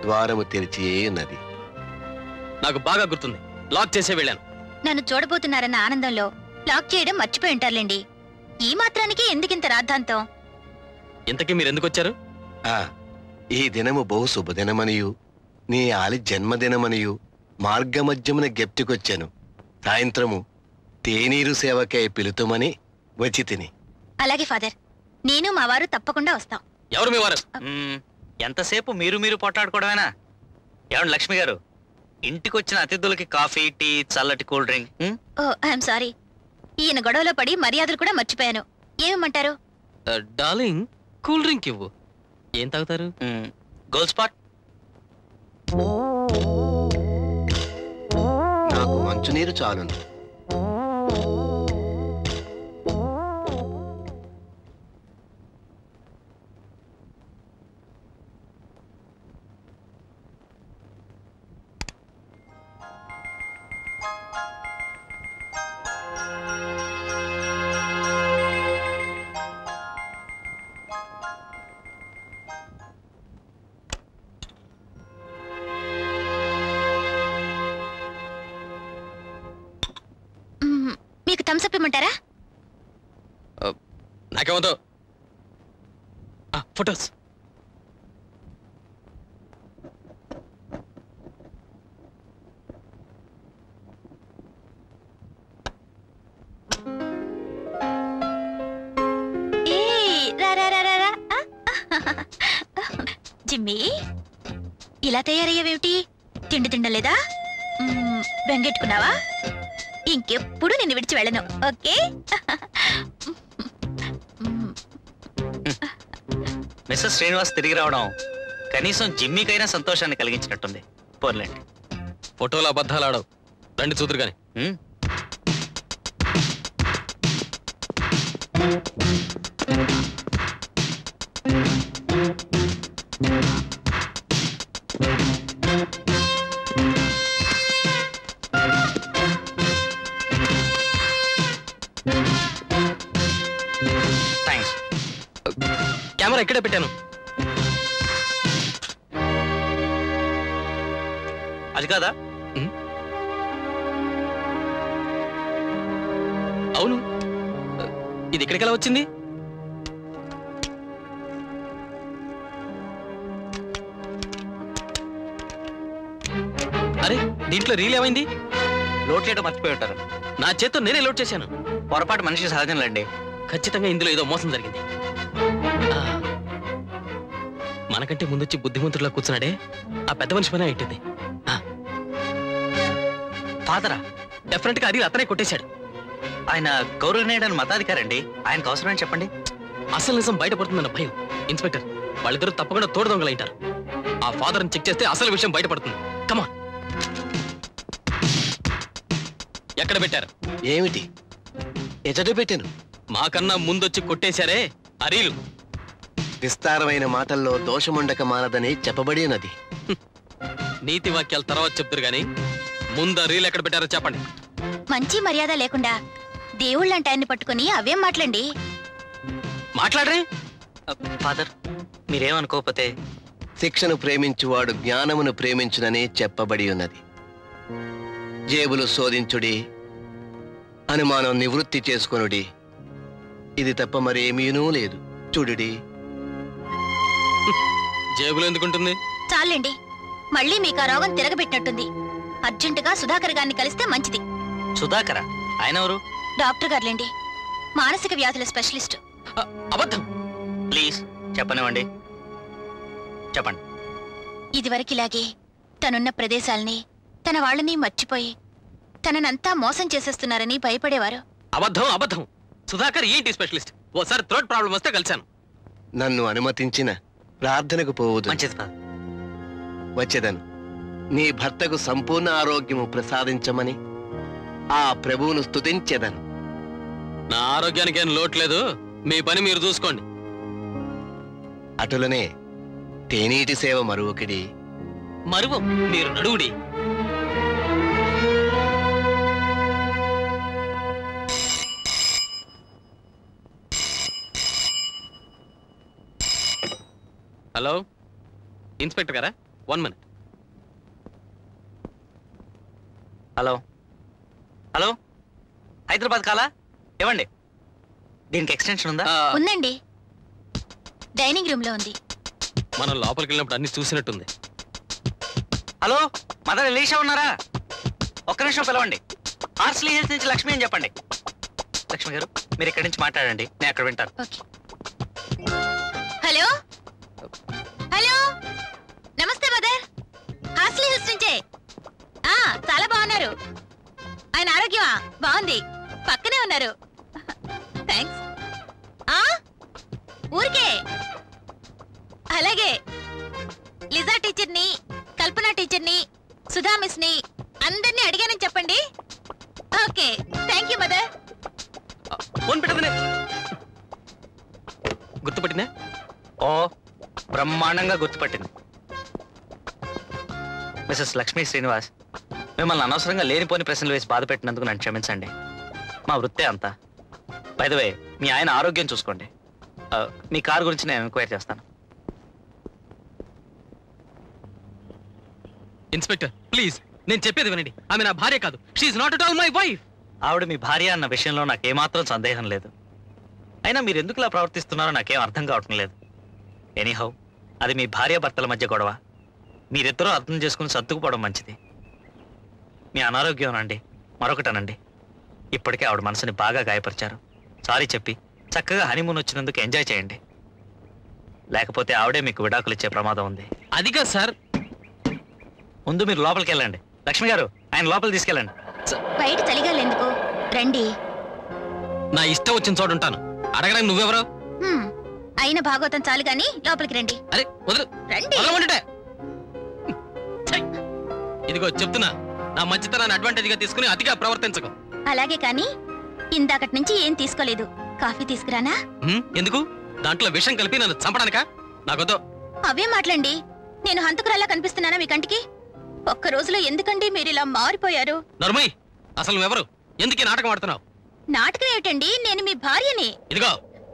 ద్వారము తెరిచి ఉన్నది. నాకు బాగా గుర్తుంది, లాక్ చేసే వెళ్ళాను. నన్ను చూడబోతున్నారన్న ఆనందంలో లాక్ చేయడం మర్చిపోయి ఉంటారులేండి. ఈ మాత్రానికి ఎందుకింత రాద్ధాంతం? ఇంతకీ మీరు ఎందుకు వచ్చారు? ఈ దినము బహు శుభదినమనియు నీ ఆలి జన్మదినమనియు మార్గమధ్యమున గెప్తికొచ్చాను. సాయంత్రము తేనీరు సేవకై పిలుతుమని వచ్చి తిని. అలాగే ఫాదర్, నేను మా వారు తప్పకుండా వస్తాం. ఎవరు మీ వారు? ఎంతసేపు మీరు మీరు పొట్టాడుకోవడమేనా? ఏమండి లక్ష్మి గారు, ఇంటికి వచ్చిన అతిథులకి కాఫీ, టీ, చల్లటి cool drink. Oh I'm sorry, ఈయన గొడవలో పడి మర్యాదలు కూడా మర్చిపోయాను. ఏమంటారు? డార్లింగ్, కూల్ డ్రింక్ ఇవ్వు. ఏం తాగుతారు? Goal spot. నాకు మంచునీరు చాలును. మీకు థమ్స్అప్ ఇమ్మంటారా? నాకేమవుతో ఫొటోస్. జిమ్మి, ఇలా తయారయ్యావేమిటి? తిండి తిండలేదా? బెంగెట్టుకున్నావా? ఇంకెప్పుడు నిన్ను విడిచి వెళ్ళను. ఓకే? మిస్టర్ శ్రీనివాస్ తిరిగి రావడం కనీసం జిమ్మీకైనా సంతోషాన్ని కలిగించినట్టుంది. పోర్లేండి. ఫోటోలు అబద్ధాలు ఆడవు. రండి చూదురు గాని. థ్యాంక్స్. కెమెరా ఇక్కడే పెట్టాను. అది కాదా? అవును, ఇది ఇక్కడికి ఎలా వచ్చింది? అరే, దీంట్లో రీల్ ఏమైంది? లోడ్ చేయడం మర్చిపోయి ఉంటారు. నా చేత్తో నేనే లోడ్ చేశాను. పొరపాటు మనిషి సహజంలేండి. ఖచ్చితంగా ఇందులో ఏదో మోసం జరిగింది. మనకంటే ముందొచ్చి బుద్ధిమంతుడిలా కూర్చున్నాడే, ఆ పెద్ద మనిషి పని అయింది. ఫాదరా? డెఫినెట్ గా అది అతనే కొట్టేశాడు. ఆయన గౌరవనీయుడని మతాధికారండి. ఆయనకు అవసరమని చెప్పండి. అసలు నిజం బయటపడుతుందన్న భయం. ఇన్స్పెక్టర్, వాళ్ళిద్దరూ తప్పకుండా తోడు దొంగలైంటారు. ఆ ఫాదర్ని చెక్ చేస్తే అసలు విషయం బయటపడుతుంది. కమాన్. ఎక్కడ పెట్టారు? ఏమిటి? ఎజట పెట్టాను. మాకన్నా ముందొచ్చి కొట్టేశారే అరీలు. విస్తారమైన మాటల్లో దోషముండక మానదని చెప్పబడినది. నీతి వాక్యాల తర్వాత చెప్తారు గాని ముందు రీల్ ఎక్కడ పెట్టారో చెప్పండి. మంచి మర్యాద లేకుండా దేవుళ్ళంటే ఆయన్ని పట్టుకుని అవేం మాట్లాడండి. మాట్లాడరే. ఫాదర్, మీరేమనుకోకపోతే. శిక్షను ప్రేమించువాడు జ్ఞానమును ప్రేమించునని చెప్పబడి ఉన్నది. జేబులు శోధించుడి, అనుమానం నివృత్తి చేసుకొనుడి. ఇది తప్ప మరేమీనూ లేదు. చూడుడి. జేబులో ఎందుకుంటుంది? చాలండి, మళ్ళీ మీకు ఆ రోగం తిరగబెట్టినట్టుంది. అర్జెంటుగా సుధాకర్ గారిని కలిస్తే మంచిది. సుధాకర? ఆయన ఎవరు? డాక్టర్ గారులేండి, మానసిక వ్యాధుల స్పెషలిస్ట్. అబద్ధం. ప్లీజ్ చెప్పనివ్వండి. చెప్పండి. ఇదివరకిలాగే తనున్న ప్రదేశాల్ని, తన వాళ్ళని మర్చిపోయి తననంతా మోసం చేసేస్తున్నారని భయపడేవారు. అబద్ధం, అబద్ధం. సుధాకర్ ఏంటి స్పెషలిస్ట్? ఓసారి థ్రోట్ ప్రాబ్లం వస్తే కలిశాను. నన్ను అనుమతించిన ప్రార్థనకు పోవద్దు. మంచిది కాదు. వచ్చేదను. నీ భర్తకు సంపూర్ణ ఆరోగ్యము ప్రసాదించమని ఆ ప్రభువును స్తుతించెదను. నా ఆరోగ్యానికి ఏం లోట్లేదు. మీ పని మీరు చూసుకోండి. అటులనే తేనీటి సేవ మరువకిడి. మరువు, మీరు నడువుడి. హలో, ఇన్స్పెక్టర్ గారా? 1 minute. హలో హలో, హైదరాబాద్ కాలా? ఇవ్వండి. దీనికి ఎక్స్టెన్షన్ ఉందా? ఉందండి, డైనింగ్ రూమ్ లో ఉంది. మనం లోపలికి వెళ్ళినప్పుడు అన్ని చూసినట్టుంది. హలో, మదర్ ఎలీషా ఉన్నారా? ఒక్క నిమిషం పిలవండి. హార్స్లీ హిల్స్ నుంచి లక్ష్మి అని చెప్పండి. లక్ష్మి గారు, మీరు ఇక్కడి నుంచి మాట్లాడండి, నేను అక్కడ వింటాను. ఓకే. హలో హలో, నమస్తే మదర్. హార్స్లీ హిల్స్ నుంచే. చాలా బాగున్నారు. ఆయన ఆరోగ్యమా? బాగుంది, పక్కనే ఉన్నారు. థ్యాంక్స్. ఊరికే అలాగే లిజా టీచర్ని, కల్పన టీచర్ని, సుధా మిస్ని అందరినీ అడిగానని చెప్పండి. Okay, thank you mother. Phone పెట్టదనే గుర్తుపట్టినా? ఓ బ్రహ్మాండంగా గుర్తుపట్టింది. మిసెస్ లక్ష్మీ శ్రీనివాస్, మిమ్మల్ని అనవసరంగా లేనిపోని ప్రశ్నలు వేసి బాధ పెట్టినందుకు నన్ను క్షమించండి. మా వృత్తే అంతా. బై ద వే, మీ ఆయన ఆరోగ్యం చూసుకోండి. మీ కారు గురించి నేను ఎంక్వైరీ చేస్తాను. ఇన్స్పెక్టర్ ప్లీజ్, నేను చెప్పేది వినండి. ఆమె నా భార్య కాదు. She's not at all my wife. ఆవిడ మీ భార్య అన్న విషయంలో నాకేమాత్రం సందేహం లేదు. అయినా మీరు ఎందుకు ఇలా ప్రవర్తిస్తున్నారో నాకేం అర్థం కావటం లేదు. ఎనీహౌ, అది మీ భార్యాభర్తల మధ్య గొడవ. మీరిద్దరూ అర్థం చేసుకుని సర్దుకుపోవడం మంచిది. మీ అనారోగ్యం అనండి, మరొకటనండి, ఇప్పటికే ఆవిడ మనసుని బాగా గాయపరిచారు. సారీ చెప్పి చక్కగా హనీమూన్ వచ్చినందుకు ఎంజాయ్ చేయండి. లేకపోతే ఆవిడే మీకు విడాకులు ఇచ్చే ప్రమాదం ఉంది. అదిగా సార్. ముందు మీరు లోపలికి వెళ్ళండి. లక్ష్మి గారు, ఆయన లోపలికి తీసుకెళ్ళండి. బయట చలిగా ఎందుకు? రండి. నా ఇష్టం వచ్చిన చోటు ఉంటాను. అడగడానికి నువ్వెవరు? అయిన భాగవతం చాలు గాని లోపలికి రండి. అరే వదలు, రండి. వదలమంటుంటే. ఛై! ఇదిగో చెప్తున్నా, నా మంచితనాన్ని అడ్వాంటేజ్ గా తీసుకుని అతిగా ప్రవర్తించకు. అలాగే కాని ఇందాకటి నుంచి ఏం తీసుకోలేదు. కాఫీ తీసుకురానా? ఎందుకు? దాంట్లో విషం కలిపి నన్ను చంపడానికా? నాకొద్దు. అవే మాటలండి. నేను హంతకురాల్లా కనిపిస్తున్నానా మీ కంటికి? ఒక్క రోజులో ఎందుకండి మీరు ఇలా మారిపోయారు? నర్మయ్, అసలు నువ్వెవరు? ఎందుకు ఈ నాటకం ఆడుతున్నావు? నాటకం ఏమిటండి? నేను మీ భార్యని. ఇదిగో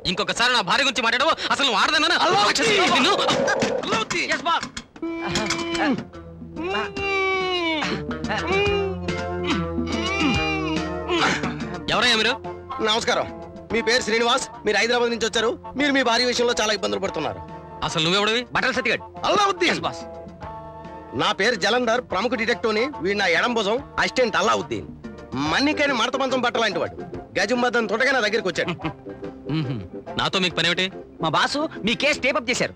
ఇంకొకసారి నా భార్య గురించి మాట్లాడవు. అసలు నువ్వు ఆడదన్నా? ఎవరయ్యా మీరు? నమస్కారం. మీ పేరు శ్రీనివాస్, మీరు హైదరాబాద్ నుంచి వచ్చారు. మీరు మీ భార్య విషయంలో చాలా ఇబ్బందులు పడుతున్నారు. అసలు నువ్వెవడవి? బట్టల సతిగాడు. అల్లావుద్దీన్ బాస్. నా పేరు జలంధర్, ప్రముఖ డిటెక్టివ్ని. వీడు నా ఎడం భుజం, అసిస్టెంట్ అల్లావుద్దీన్. మన్నికైన మడత మంచం బట్టలాంటి వాడు. గజంబద్దం తొడగా నా దగ్గరికి వచ్చాడు. నాతో మీకు పని ఏమిటి? మా బాసు మీ కేసు టేపప్ చేశారు.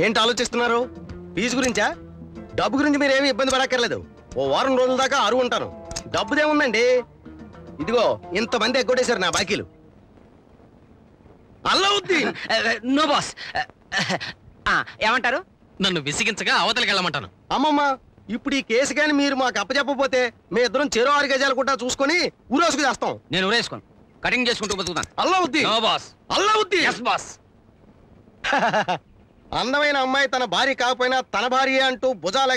ఏంటి ఆలోచిస్తున్నారు? ఫీజు గురించా? డబ్బు గురించి మీరేమీ ఇబ్బంది పడక్కర్లేదు. ఓ వారం రోజుల దాకా అరువు ఉంటాను. డబ్బుదేముందండి, ఇదిగో ఇంతమంది ఎగ్గొట్టేశారు నా బాకీలు. అల్లావుద్దీన్. No boss. ఏమంటారు? నన్ను విసిగించగా అవతలికి వెళ్ళమంటాను. అమ్మమ్మ, ఇప్పుడు ఈ కేసు కానీ మీరు మాకు అప్పచెప్పకపోతే మీ ఇద్దరం చెరో 6 గజాలు కూడా చూసుకొని ఊరేసుకు చేస్తాం. నేను ఊరేసుకోను, కటింగ్ చేసుకుంటూ బతుకుతాను. Allauddin. No boss. Allauddin. Yes boss. అందమైన అమ్మాయి తన భార్య కాకపోయినా తన భార్య అంటూ భుజాలు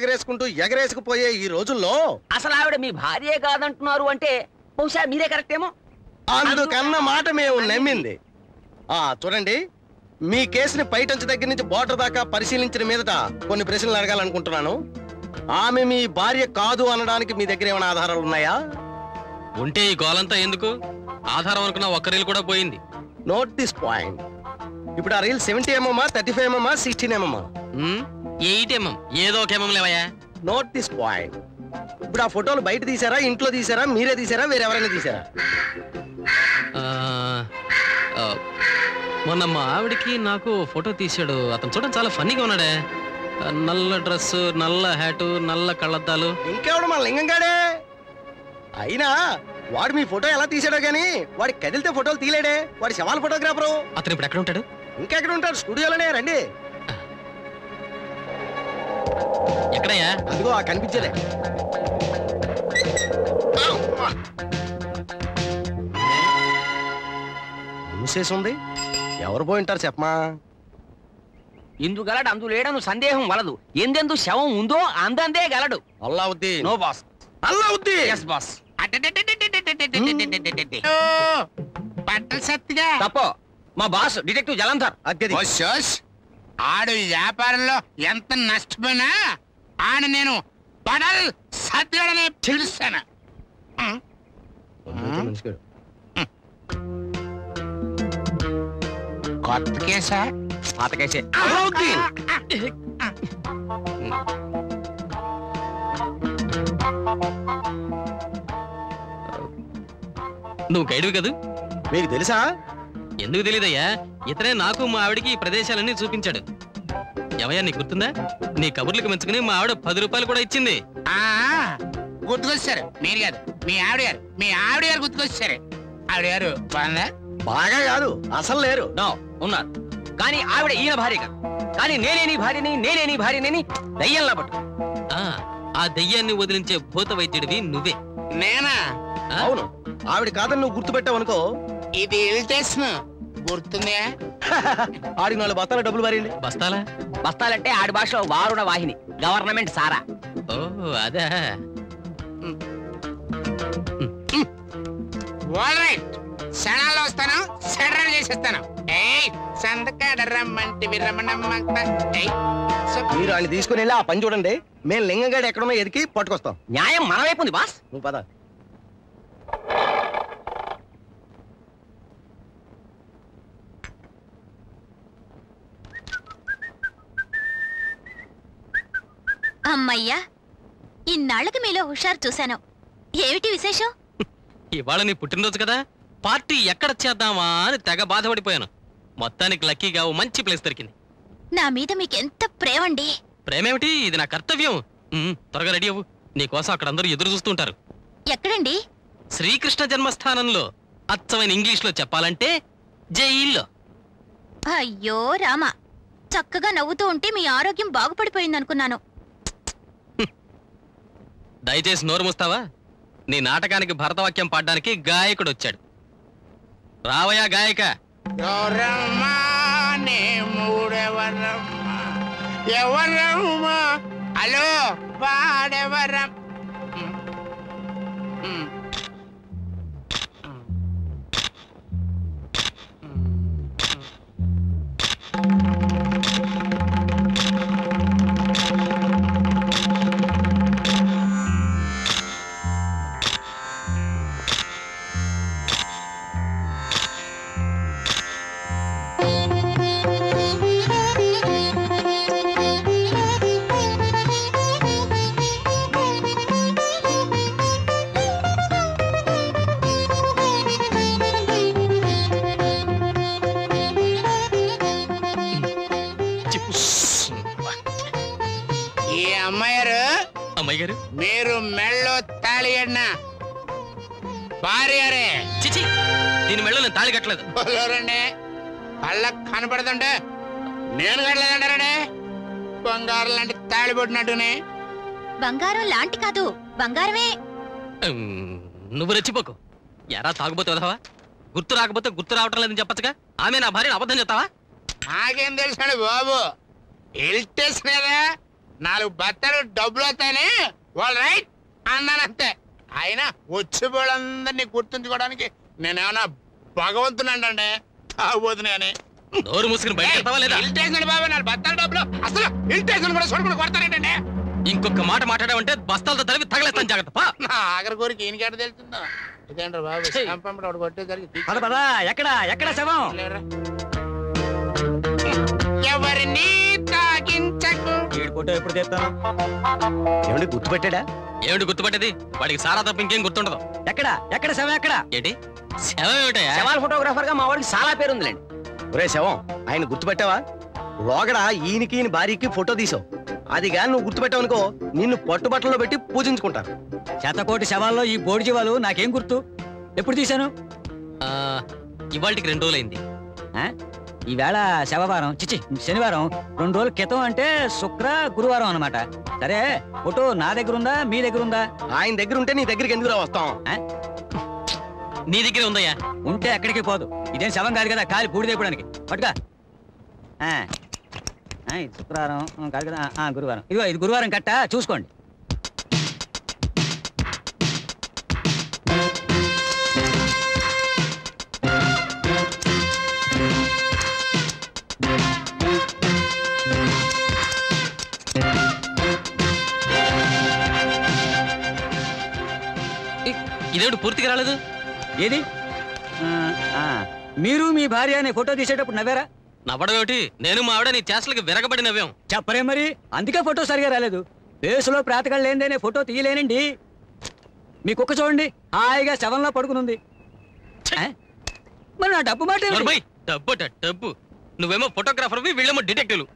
ఎగరేసుకుపోయే ఈ రోజుల్లో అసలు ఆవిడ మీ భార్యే కాదంటున్నారు అంటే బహుశా మీరే కరెక్ట్ ఏమో. అందుకన్న మాట మేము నమ్మింది. చూడండి, మీ కేసుని పైటంచు దగ్గర నుంచి బోర్డర్ దాకా పరిశీలించిన మీదట కొన్ని ప్రశ్నలు అడగాలనుకుంటున్నాను. ఆమె మీ భార్య కాదు అనడానికి మీ దగ్గర ఏమైనా ఆధారాలు ఉన్నాయా? ఉంటే ఈ గోలంతా ఎందుకు? ఆధారం అనుకున్న ఒక్క రీల్ కూడా పోయింది. Note this point. ఇప్పుడు ఆ reel 70 mm, 35 mm, 16 mm? 8 mm. ఏదో ఒక mm లేవయ్యా. Note this point. ఇప్పుడు ఆ ఫోటోలు బయట తీసారా, ఇంట్లో తీసారా, మీరే తీసారా, వేరెవరైనా తీసారా? మొన్న మా ఆవిడికి నాకు ఫోటో తీశాడు అతను. చూడండి, చాలా ఫన్నీగా ఉన్నాడే. నల్ల డ్రెస్, నల్ల హ్యాటు, నల్ల కళ్ళద్దాలు. ఇంకెవడు మన లింగంగాడే. అయినా వాడు మీ ఫోటో ఎలా తీసాడో గానీ వాడి కదిలితే ఫోటోలు తీలేడే. వాడి శవాల ఫోటోగ్రాఫరు. అతను ఇప్పుడు ఎక్కడ ఉంటాడు? ఇంకెక్కడ ఉంటాడు? స్టూడియోలోనే. రండి. ఎక్కడయ్యా? అదిగో ఆ కనిపించేదే. మూసేసుంది. ఎవరు పోయింటారు చెప్పమా? ఇందు గలడు అందు లేడను సందేహం వలదు. ఎందెందు శవం ఉందో అందందే గలడు. Allauddin. No boss. Allauddin. Yes boss. బట్టలు సత్తిగా తప్పో. మా బాస్ డిటెక్టివ్ జలంధర్. అగ్గది. ఆడు వ్యాపారంలో ఎంత నష్టపోయినా ఆడ నేను బడల్ సత్యడనే పిలుస్తాను. కొత్త కేసా? పాత కేసే. అల్లావుద్దీన్. నువ్వు గైడ్వి కదూ? మీకు తెలుసా? ఎందుకు తెలీదయ్యా? ఇతనే నాకు మా ఆవిడికి ఈ ప్రదేశాలన్నీ చూపించాడు. ఏమయ్యా, నీకు గుర్తుందా? నీ కబుర్లకు మెచ్చుకుని మా ఆవిడ 10 రూపాయలు కూడా ఇచ్చింది. గుర్తుకొచ్చారు. మీరు కాదు, మీ ఆవిడ గారు. మీ ఆవిడ గారు గుర్తుకొచ్చారు. ఆవిడ గారు బాగా బాగా కాదు, అసలు లేరు. నో, ఉన్నారు. కానీ ఆవిడ ఈయన భార్య కాదు. కానీ నేనే నీ భార్యని దయ్యంలా పట్టు. ఆ దెయ్యాన్ని వదిలించే భూత వైద్యుడివి నువ్వే. నేనా? అవును, ఆవిడ కాదని నువ్వు గుర్తుపెట్టావు అనుకో. ఇది ఇరిటేషన్ గుర్తుందే. ఆడికి 4 బస్తాల డబ్బులు మారింది. బస్తాలా? బస్తాలంటే ఆడి భాషలో వారుణ వాహిని, గవర్నమెంట్ సారా. ఓ అదే. ఆల్ రైట్, క్షణాల్లో వస్తాను, సెటరల్ చేసేస్తాను. మీరు ఆయన తీసుకుని వెళ్ళి ఆ పని చూడండి. మేము లింగంగాడు ఎక్కడున్నా ఎదికి పట్టుకొస్తాం. న్యాయం మన వైపు ఉంది బాస్. నువ్వు పద. అమ్మయ్యా, ఇన్నాళ్ళకి మీలో హుషారు చూశాను. ఏమిటి విశేషం? ఇవాళ నీ పుట్టినరోజు కదా, పార్టీ ఎక్కడ చేద్దామా అని తెగ బాధపడిపోయాను. మొత్తానికి లక్కీగా ఓ మంచి ప్లేస్ దొరికింది. నా మీద మీకెంత ప్రేమండి. ప్రేమేమిటి, ఇది నా కర్తవ్యం. త్వరగా రెడీ అవ్వు, నీకోసం అక్కడ అందరూ ఎదురు చూస్తుంటారు. ఎక్కడండి? శ్రీకృష్ణ జన్మస్థానంలో. అచ్చమైన ఇంగ్లీష్లో చెప్పాలంటే జైల్లో. అయ్యో రామా, చక్కగా నవ్వుతూ ఉంటే మీ ఆరోగ్యం బాగుపడిపోయిందనుకున్నాను. దయచేసి నోరు మూస్తావా? నీ నాటకానికి భరతవాక్యం పాడడానికి గాయకుడు వచ్చాడు. రావయ్యా గాయక. ఎవరమ్మా? హలో, వాడెవరం? అమ్మాయి గారు, మీరు మెళ్ళో తాళి అన్నా భార్యరే. చిచి, దీని మెళ్ళో నేను తాళి కట్టలేదు. రండి, కళ్ళకు కనపడుతుంటే నేను కట్టలేదంటారండి. బంగారం లాంటి తాళి పట్టినట్టునే. బంగారం లాంటి కాదు, బంగారమే. నువ్వు రెచ్చిపోకు. ఎరా తాగుబోతే వదవా? గుర్తు రాకపోతే గుర్తు రావటం లేదని చెప్పచ్చుగా. ఆమె నా భార్యను అబద్ధం చెప్తావా? నాకేం తెలుసాడు బాబు, ఇల్టేషన్ కదా. 4 బత్తలు డబ్బులు వస్తాయని వాళ్ళు రైట్ అన్నానంతే. అయినా వచ్చిపోళ్ళందరినీ గుర్తుంచుకోవడానికి నేనేమన్నా భగవంతునండి తాగుబోతున్నా అని. నోరు మూసుకుని బయట వెళ్తావా లేదా? ఇల్టేషన్ బాబు, 4 బత్తల డబ్బులు అసలు ఇల్టేషన్ కూడా చూడకుండా కొడతారేంటండి. ఇంకొక మాట మాట్లాడావంటే బస్తాలతో తరివి తగలేస్తాను, జాగ్రత్త. నా ఆఖరి కోరిక ఈయనకేట తెలుస్తుందా? ఇదేంట్రా బాబు, చంపండి ఒకటి కొట్టేసరికి ఎక్కడ శవం? ఎవరిని తాగించకు. ఫోటో ఎప్పుడు తెస్తాను? ఏమిటి గుర్తుపెట్టాడా? ఏమిటి గుర్తుపట్టేది? వాడికి సారా తప్ప ఇంకేం గుర్తుండదు. ఎక్కడ శవం? ఎక్కడ ఏంటి శవం? ఏమిటయా? శవాల ఫోటోగ్రాఫర్ గా మా వాడికి చాలా పేరు ఉందిలేండి. ఒరే శవం, ఆయన గుర్తుపెట్టావా? లోగడ ఈయనకి భార్యకి ఫోటో తీసావు. అది గాని నువ్వు గుర్తుపెట్టావు అనుకో, నిన్ను పట్టుబట్టలో పెట్టి పూజించుకుంటారు. శతకోటి శవాల్లో ఈ బోడి జీవాలు నాకేం గుర్తు? ఎప్పుడు తీశాను? ఇవాళకి 2 రోజులైంది. ఈవేళ శవవారం, చిచి శనివారం. 2 రోజుల క్రితం అంటే శుక్ర గురువారం అన్నమాట. సరే, ఫోటో నా దగ్గర ఉందా, మీ దగ్గర ఉందా? ఆయన దగ్గర ఉంటే నీ దగ్గరికి ఎందుకు రా వస్తాం? నీ దగ్గర ఉందయ్యా. ఉంటే ఎక్కడికి పోదు. ఇదేం శవం కాదు కదా, కాలి పూడిదైపోవడానికి. పట్టుగా. శుక్రవారం కాదు కదా, గురువారం. ఇదిగో ఇది గురువారం కట్ట, చూసుకోండి. ఇదేమిటి పూర్తిగా రాలేదు? ఏది? మీరు మీ భార్య అనే ఫోటో తీసేటప్పుడు నవ్వారా? నవ్వడం ఏమిటి? నేను మా ఆవిడ నీ చేష్టలకి విరగబడి నవ్వాం. చెప్పరే మరి, అందుకే ఫోటో సరిగా రాలేదు. ఫేసులో ప్రాతకాలు లేనిదేనే ఫోటో తీయలేనండి. మీ కుక్క చూడండి, హాయిగా శవంలో పడుకునుంది. మరి నా డబ్బు మాట డబ్బు. నువ్వేమో ఫోటోగ్రాఫర్వి, వీళ్ళేమో డిటెక్టివ్లు.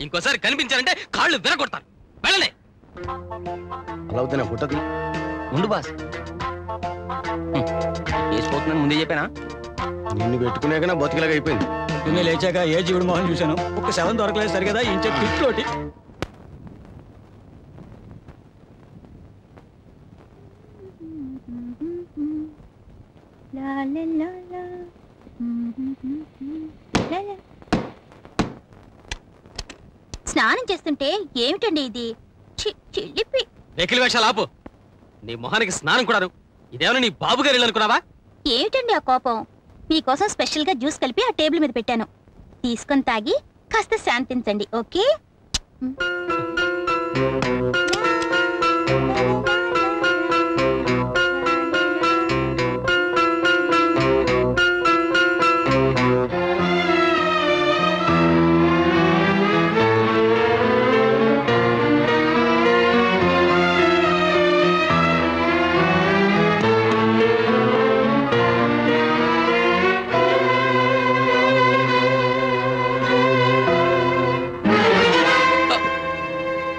ఇంకోసారి కనిపించారంటే కాళ్ళు విరగొడతారు. వెళ్ళలే. అలా అవుతున్నా ఫోటో తీ. ముందు బాస్ వేసిపోతున్నాను, ముందే చెప్పానా? నిన్ను పెట్టుకునేగా బతికిలాగా అయిపోయింది. పొద్దున్నే లేచాక ఏ జీవుడు మొహం చూశాను, ఒక శవం దొరకలేదు సరిగదా ఇంచే పిట్లోటి. స్నానం చేస్తుంటే ఏమిటండి ఇది? చిలిపి. ఎకిలి వేషాలు ఆపు. నీ మొహానికి స్నానం కూడాను. ఇదేమైనా నీ బాబు గారు అనుకున్నావా? ఏమిటండి ఆ కోపం? మీకోసం స్పెషల్ గా జ్యూస్ కలిపి ఆ టేబుల్ మీద పెట్టాను. తీసుకొని తాగి కాస్త శాంతించండి. ఓకే?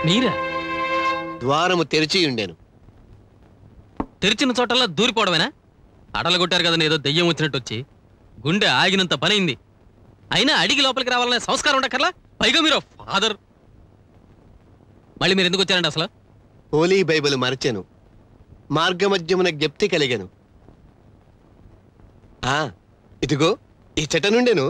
మీరా? ద్వారము తెరిచి ఉండేను. తెరిచిన చోటల్లా దూరిపోవడమేనా? అడలగొట్టారు కదా ఏదో దెయ్యం వచ్చినట్టు వచ్చి. గుండె ఆగినంత పనైంది. అయినా అడిగి లోపలికి రావాలనే సంస్కారం ఉండకర్లా. పైగా మీరు ఫాదర్. మళ్ళీ మీరు ఎందుకు వచ్చారండి అసలు? హోలీ బైబిల్ మరచెను, మార్గమధ్యమున జ్ఞప్తి కలిగెను. ఇదిగో ఈ చెట్ట నుండేను.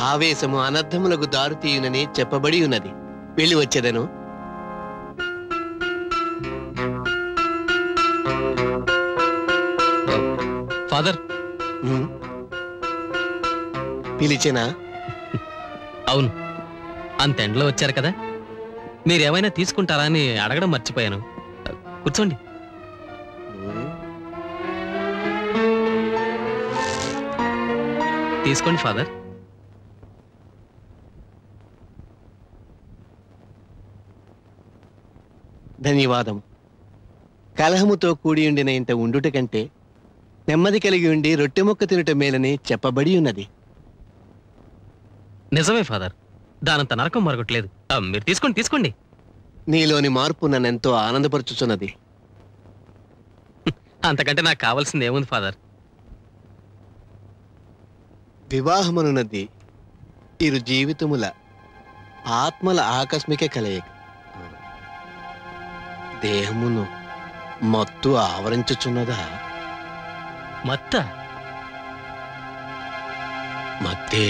ఆవేశము అనర్థములకు దారుతీయునని చెప్పబడి ఉన్నది. వెళ్ళి వచ్చేదను. ఫాదర్ పిలిచేనా? అవును, అంతెండలో వచ్చారు కదా. మీరేమైనా తీసుకుంటారా అని అడగడం మర్చిపోయాను. కూర్చోండి. తీసుకోండి ఫాదర్. ధన్యవాదం. కలహముతో కూడి ఉండిన ఇంట ఉండుట కంటే నెమ్మది కలిగి ఉండి రొట్టె మొక్క తినుట మేలని చెప్పబడి ఉన్నది. నిజమే ఫాదర్, దానంత నరకం మరొకట్లేదు. మీరు తీసుకోండి తీసుకోండి. నీలోని మార్పు నన్నెంతో ఆనందపరుచుచున్నది. అంతకంటే నాకు కావాల్సింది ఏముంది ఫాదర్? వివాహమనున్నది ఇరు జీవితముల ఆత్మల ఆకస్మిక కలయిక. దేహమును మత్తు ఆవరించుచున్నదా? మత్త? మత్తే,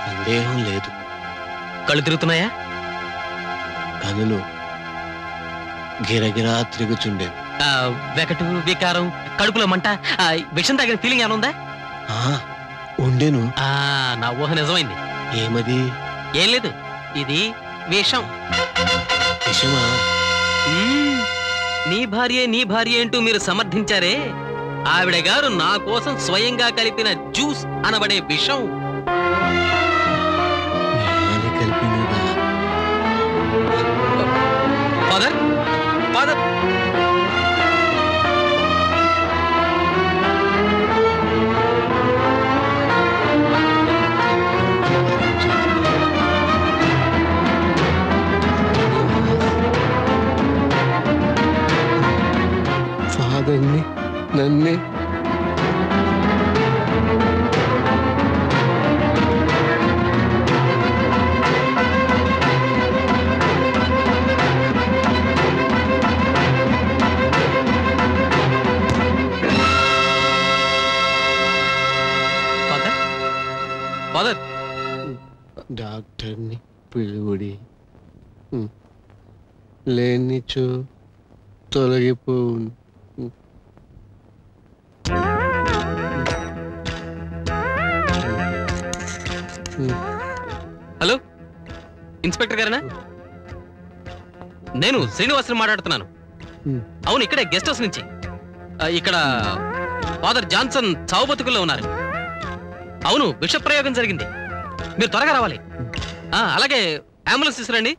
సందేహం లేదు. కళ్ళు తిరుగుతున్నాయా? కనులు గిరగిరా తిరుగుచుండే. వెకటు, వికారం, కడుపులో మంట, విషం తాగిన ఫీలింగ్ ఏమైనా ఉందా? ఉండేను. నా ఊహ నిజమైంది. ఏమది? ఏం లేదు, ఇది విషం. విషమా? నీ భార్య అంటూ మీరు సమర్థించారే, ఆవిడ గారు నా కోసం స్వయంగా కలిపిన జ్యూస్ అనబడే విషం. కలిపినదా? ఫాదర్, ఫాదర్, ఫాదర్ని నన్నే ఫాదర్, డాక్టర్ని పిలువుడి. లేనిచో తొలగిపోవు. హలో, ఇన్స్పెక్టర్ గారేనా? నేను శ్రీనివాసుని మాట్లాడుతున్నాను. అవును, ఇక్కడే గెస్ట్ హౌస్ నుంచి. ఇక్కడ ఫాదర్ జాన్సన్ చావు బతుకుల్లో ఉన్నారు. అవును, విష ప్రయోగం జరిగింది. మీరు త్వరగా రావాలి. అలాగే అంబులెన్స్ తీసుకురండి.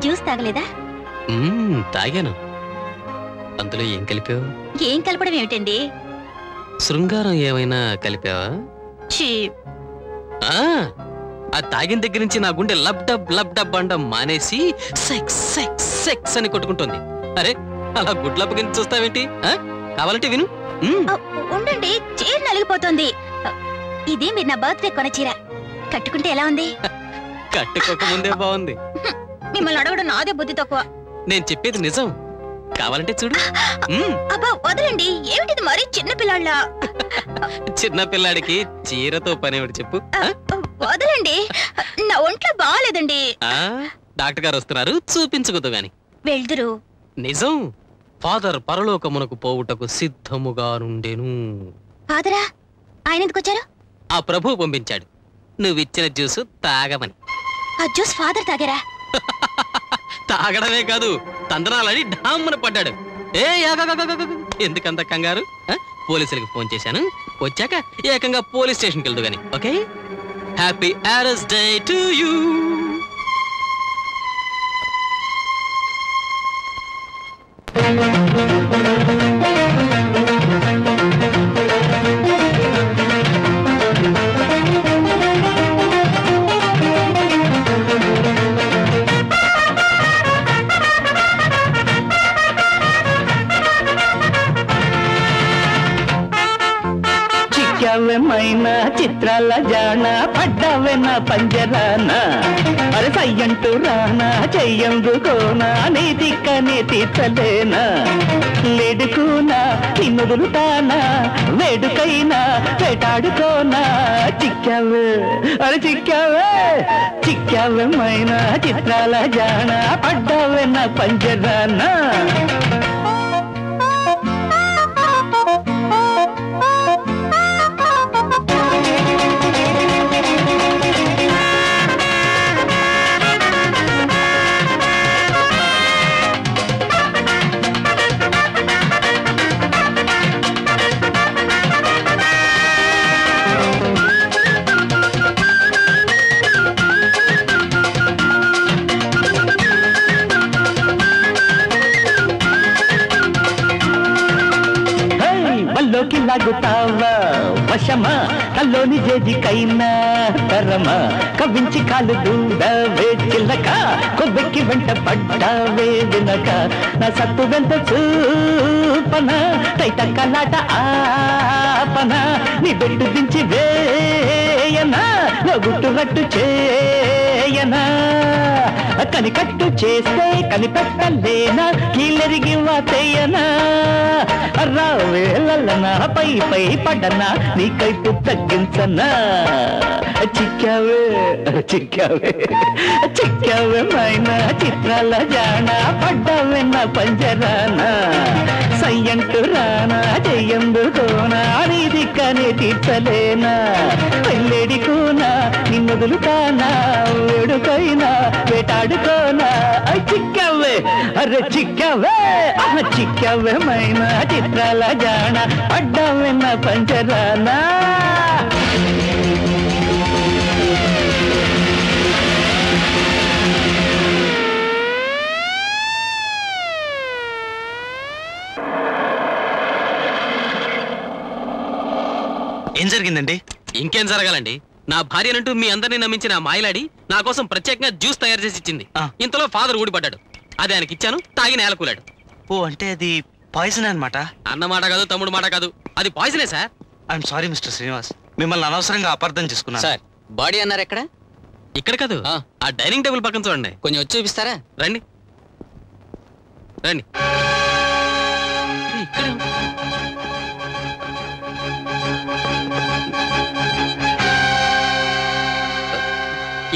జ్యూస్ తాగలేదా? తాగాను. అందులో ఏం కలిపావు? ఏం కలపడం ఏమిటండి? శృంగారం ఏమైనా కలిపావా? ఛీ, ఆ తాగిన దగ్గర నుంచి నా గుండె లబ్ డబ్ అండం మానేసి సెక్స్ సెక్స్ సెక్స్ అని కొట్టుకుంటుంది. అరే అలా గుడ్లప్పగించి చూస్తావేంటి? కావాలంటే విను. ఉండండి, చీర నలిగిపోతుంది. ఇది మీరు నా బర్త్డే కొన చీర. కట్టుకుంటే ఎలా ఉంది? కట్టుకోక ముందే బాగుంది. మిమ్మల్ని అడగడం నాదే బుద్ధి తక్కువ. నేను చెప్పేది నిజం, కావాలంటే చూడు. అబ్బా వదలండి, ఏమిటిది మరీ చిన్న పిల్లాళ్ళ. చిన్న పిల్లాడికి చీరతో పని ఏమిటి చెప్పు? వదలండి, నా ఒంట్లో బాగాలేదండి. డాక్టర్ గారు వస్తున్నారు, చూపించుకోదు గాని. వెళ్దురు. నిజం, ఫాదర్ పరలోకమునకు పోవుటకు సిద్ధముగా నుండెను. ఫాదరా? ఆయన ఎందుకు వచ్చారు? ఆ ప్రభువు పంపించాడు నువ్విచ్చిన జ్యూసు తాగమని. ఆ జ్యూస్ ఫాదర్ తాగారా? తాగడమే కాదు, తందనాలని డామ్మన పడ్డాడు. ఎందుకంత కంగారు? పోలీసులకు ఫోన్ చేశాను, వచ్చాక ఏకంగా పోలీస్ స్టేషన్కి వెళ్దు గాని. Okay, happy arrest day to you. చిక్కావెమైనా చిత్రాల జాన పడ్డావే నా పంజరాన. అరే సయ్యంటూ రానా చెయ్యందుకోనా నీ దిక్కనే తీర్చలేనా. లేడుకోనా నిన్నుదులుతానా వేడుకైనా వేటాడుకోనా. చిక్కావే అరే చిక్కావే, చిక్కావెమైనా చిత్రాల జాన పడ్డావే నా పంజరాన. వల్లోకి లాగుతావా వశమా, కల్లోని జేజికైనా తరమా. కవ్వించి కాలు దూడవే చిల్లక, కొబ్బెక్కి వెంట పడ్డావే వినక. నా సత్తు వెంట చూపన తైత కలాట ఆపన. నీ బెట్టు దించి వేయనా, నా గుట్టు రట్టు చేయనా. కనికట్టు చేస్తే కనిపెట్టలేనా, కీలెరిగి వాతేయనా. రావేలనా పై పై పడనా, నీ కైపు తగ్గించనా. చిక్కావే చిక్కావే చిక్కావే మైనా చిత్రాల జాన పడ్డావే నా పంజరానా. సయ్యంటూ రానా చెయ్యందుకోనా నీ దిక్కనే తీర్చలేనా. పెళ్ళేడికోనా నిన్నొదులుతానా వేడుకైనా వేటాడుకోనా. చిక్కావే అరే చిక్కావే చిక్కావే మైనా చిత్రాల జాన పడ్డావే నా పంజరానా. ఏం జరిగిందండి? ఇంకేం జరగాలండి, నా భార్యనంటూ మీ అందరినీ నమ్మించిన మాయలాడి నా కోసం ప్రత్యేకంగా జ్యూస్ తయారు చేసి ఇచ్చింది. ఇంతలో ఫాదర్ ఊడిపడ్డాడు, అది ఆయనకి ఇచ్చాను, తాగి నేలకూలాడు. ఓ అంటే అది పాయిజన్ అన్నమాట? అన్నమాట కాదు, తమ్ముడు మాట కాదు, అది పాయిజనే sir. I'm sorry mister Srinivas, మిమ్మల్ని అనవసరంగా అపార్థం చేసుకున్నాను. సార్ బాడీ అన్నారు ఎక్కడ? ఇక్కడ కాదు, ఆ డైనింగ్ టేబుల్ పక్కన చూడండి. కొంచెం వచ్చి చూపిస్తారా? రండి రండి.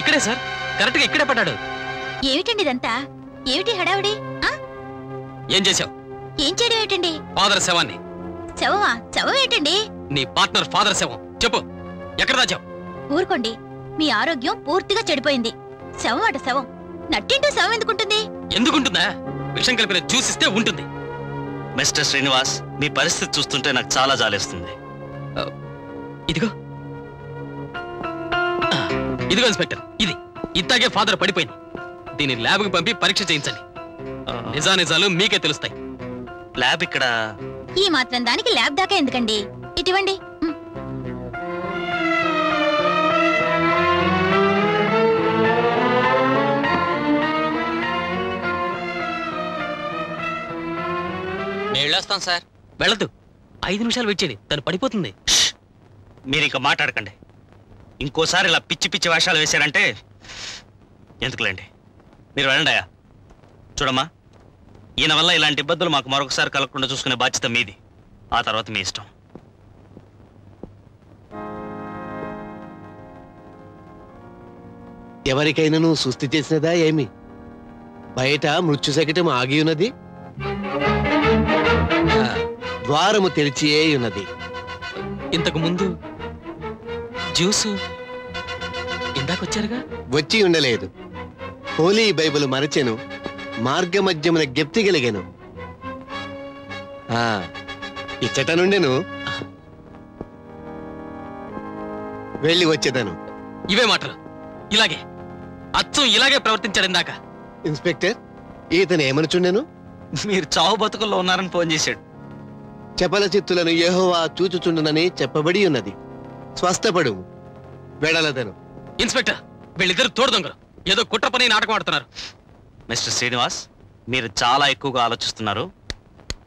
ఇక్కడే సార్, కరెక్ట్ గా ఇక్కడే పడ్డాడు. ఏమిటండి ఇదంతా? ఏమిటి హడావిడి? ఏం చేశావు? ఏం చేయడం ఏమిటండి? ఫాదర్ శవాన్ని. శవమా? శవం ఏంటండి? నీ పార్ట్నర్ ఫాదర్ శవం. చెప్పు, ఎక్కడ దాచావు? ఊరుకోండి, మీ ఆరోగ్యం పూర్తిగా చెడిపోయింది. శవం అట శవం, నట్టింటూ శవం ఎందుకుంటుంది? ఎందుకుంటుందా? విషం కలిపిన జ్యూస్ ఇస్తే ఉంటుంది. మిస్టర్ శ్రీనివాస్, మీ పరిస్థితి చూస్తుంటే నాకు చాలా జాలేస్తుంది. ఇదిగో ఇదిగో ఇన్స్పెక్టర్, ఇది ఇంతాగే ఫాదర్ పడిపోయింది. దీని ల్యాబ్కి పంపి పరీక్ష చేయించండి. నిజానిజాలు మీకే తెలుస్తాయి. ల్యాబ్ ఇక్కడ. ఈ మాత్రం దానికి ల్యాబ్ దాకా ఎందుకండి? ఇటువంటి వెళ్ళొస్తాం సార్. వెళ్ళదు. 5 నిమిషాలు వెయిట్ చేయండి, తను పడిపోతుంది. మీరు ఇక మాట్లాడకండి. ఇంకోసారి ఇలా పిచ్చి పిచ్చి వేషాలు వేశారంటే ఎందుకులేండి, మీరు వెళ్ళండియా. చూడమ్మా, ఈయన వల్ల ఇలాంటి ఇబ్బందులు మాకు మరొకసారి కలగకుండా చూసుకునే బాధ్యత మీది. ఆ తర్వాత మీ ఇష్టం. ఎవరికైనా సుస్థి చేసినదా ఏమి? బయట మృత్యు శకటం ఆగి ఉన్నది, ద్వారము తెరిచియే ఉన్నది. ఇంతకు ముందు జ్యూసు ఇందాకొచ్చారుగా? వచ్చి ఉండలేదు. హోలీ బైబిల్ మరచెను, మార్గ మధ్యమున గెప్తిగలిగాను. ఇచ్చట నుండెను వెళ్ళి వచ్చేదను. ఇవే మాటలు. ఇలాగే అచ్చం ఇలాగే ప్రవర్తించాడు ఇందాక. ఇన్స్పెక్టర్, ఈతను ఏమనుచుండెను? మీరు చావు బతుకుల్లో ఉన్నారని ఫోన్ చేశాడు. చపల చిత్తులను యెహోవా చూచుచుండునని చెప్పబడి ఉన్నది. స్వస్థపడు, వెడలదను. ఇన్స్పెక్టర్, వీళ్ళిద్దరు తోడు దొంగలు. ఏదో కుట్ర పని నాటకం ఆడుతున్నారు. మిస్టర్ శ్రీనివాస్, మీరు చాలా ఎక్కువగా ఆలోచిస్తున్నారు.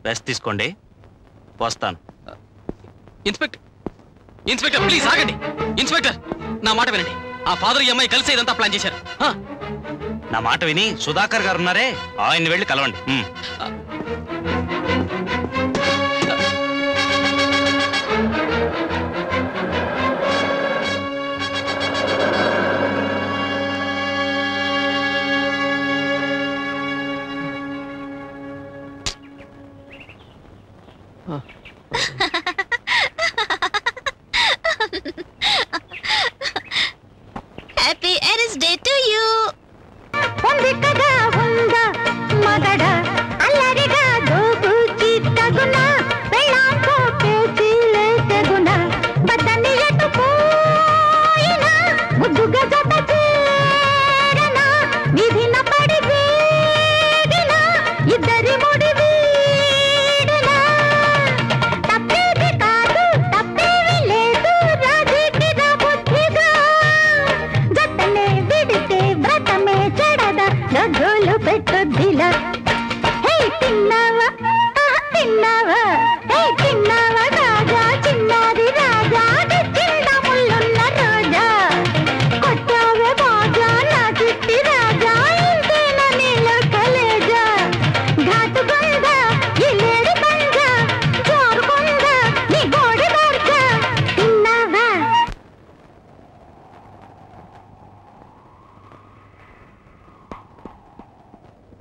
రెస్ట్ తీసుకోండి, వస్తాను. ఇన్స్పెక్టర్, ఇన్స్పెక్టర్ ప్లీజ్ ఆగండి. ఇన్స్పెక్టర్, నా మాట వినండి. ఆ ఫాదర్ ఈ అమ్మాయి కలిసి ఇదంతా ప్లాన్ చేశారు. నా మాట విని సుధాకర్ గారు ఉన్నారే, ఆయన్ని వెళ్ళి కలవండి. Happy earth day to you.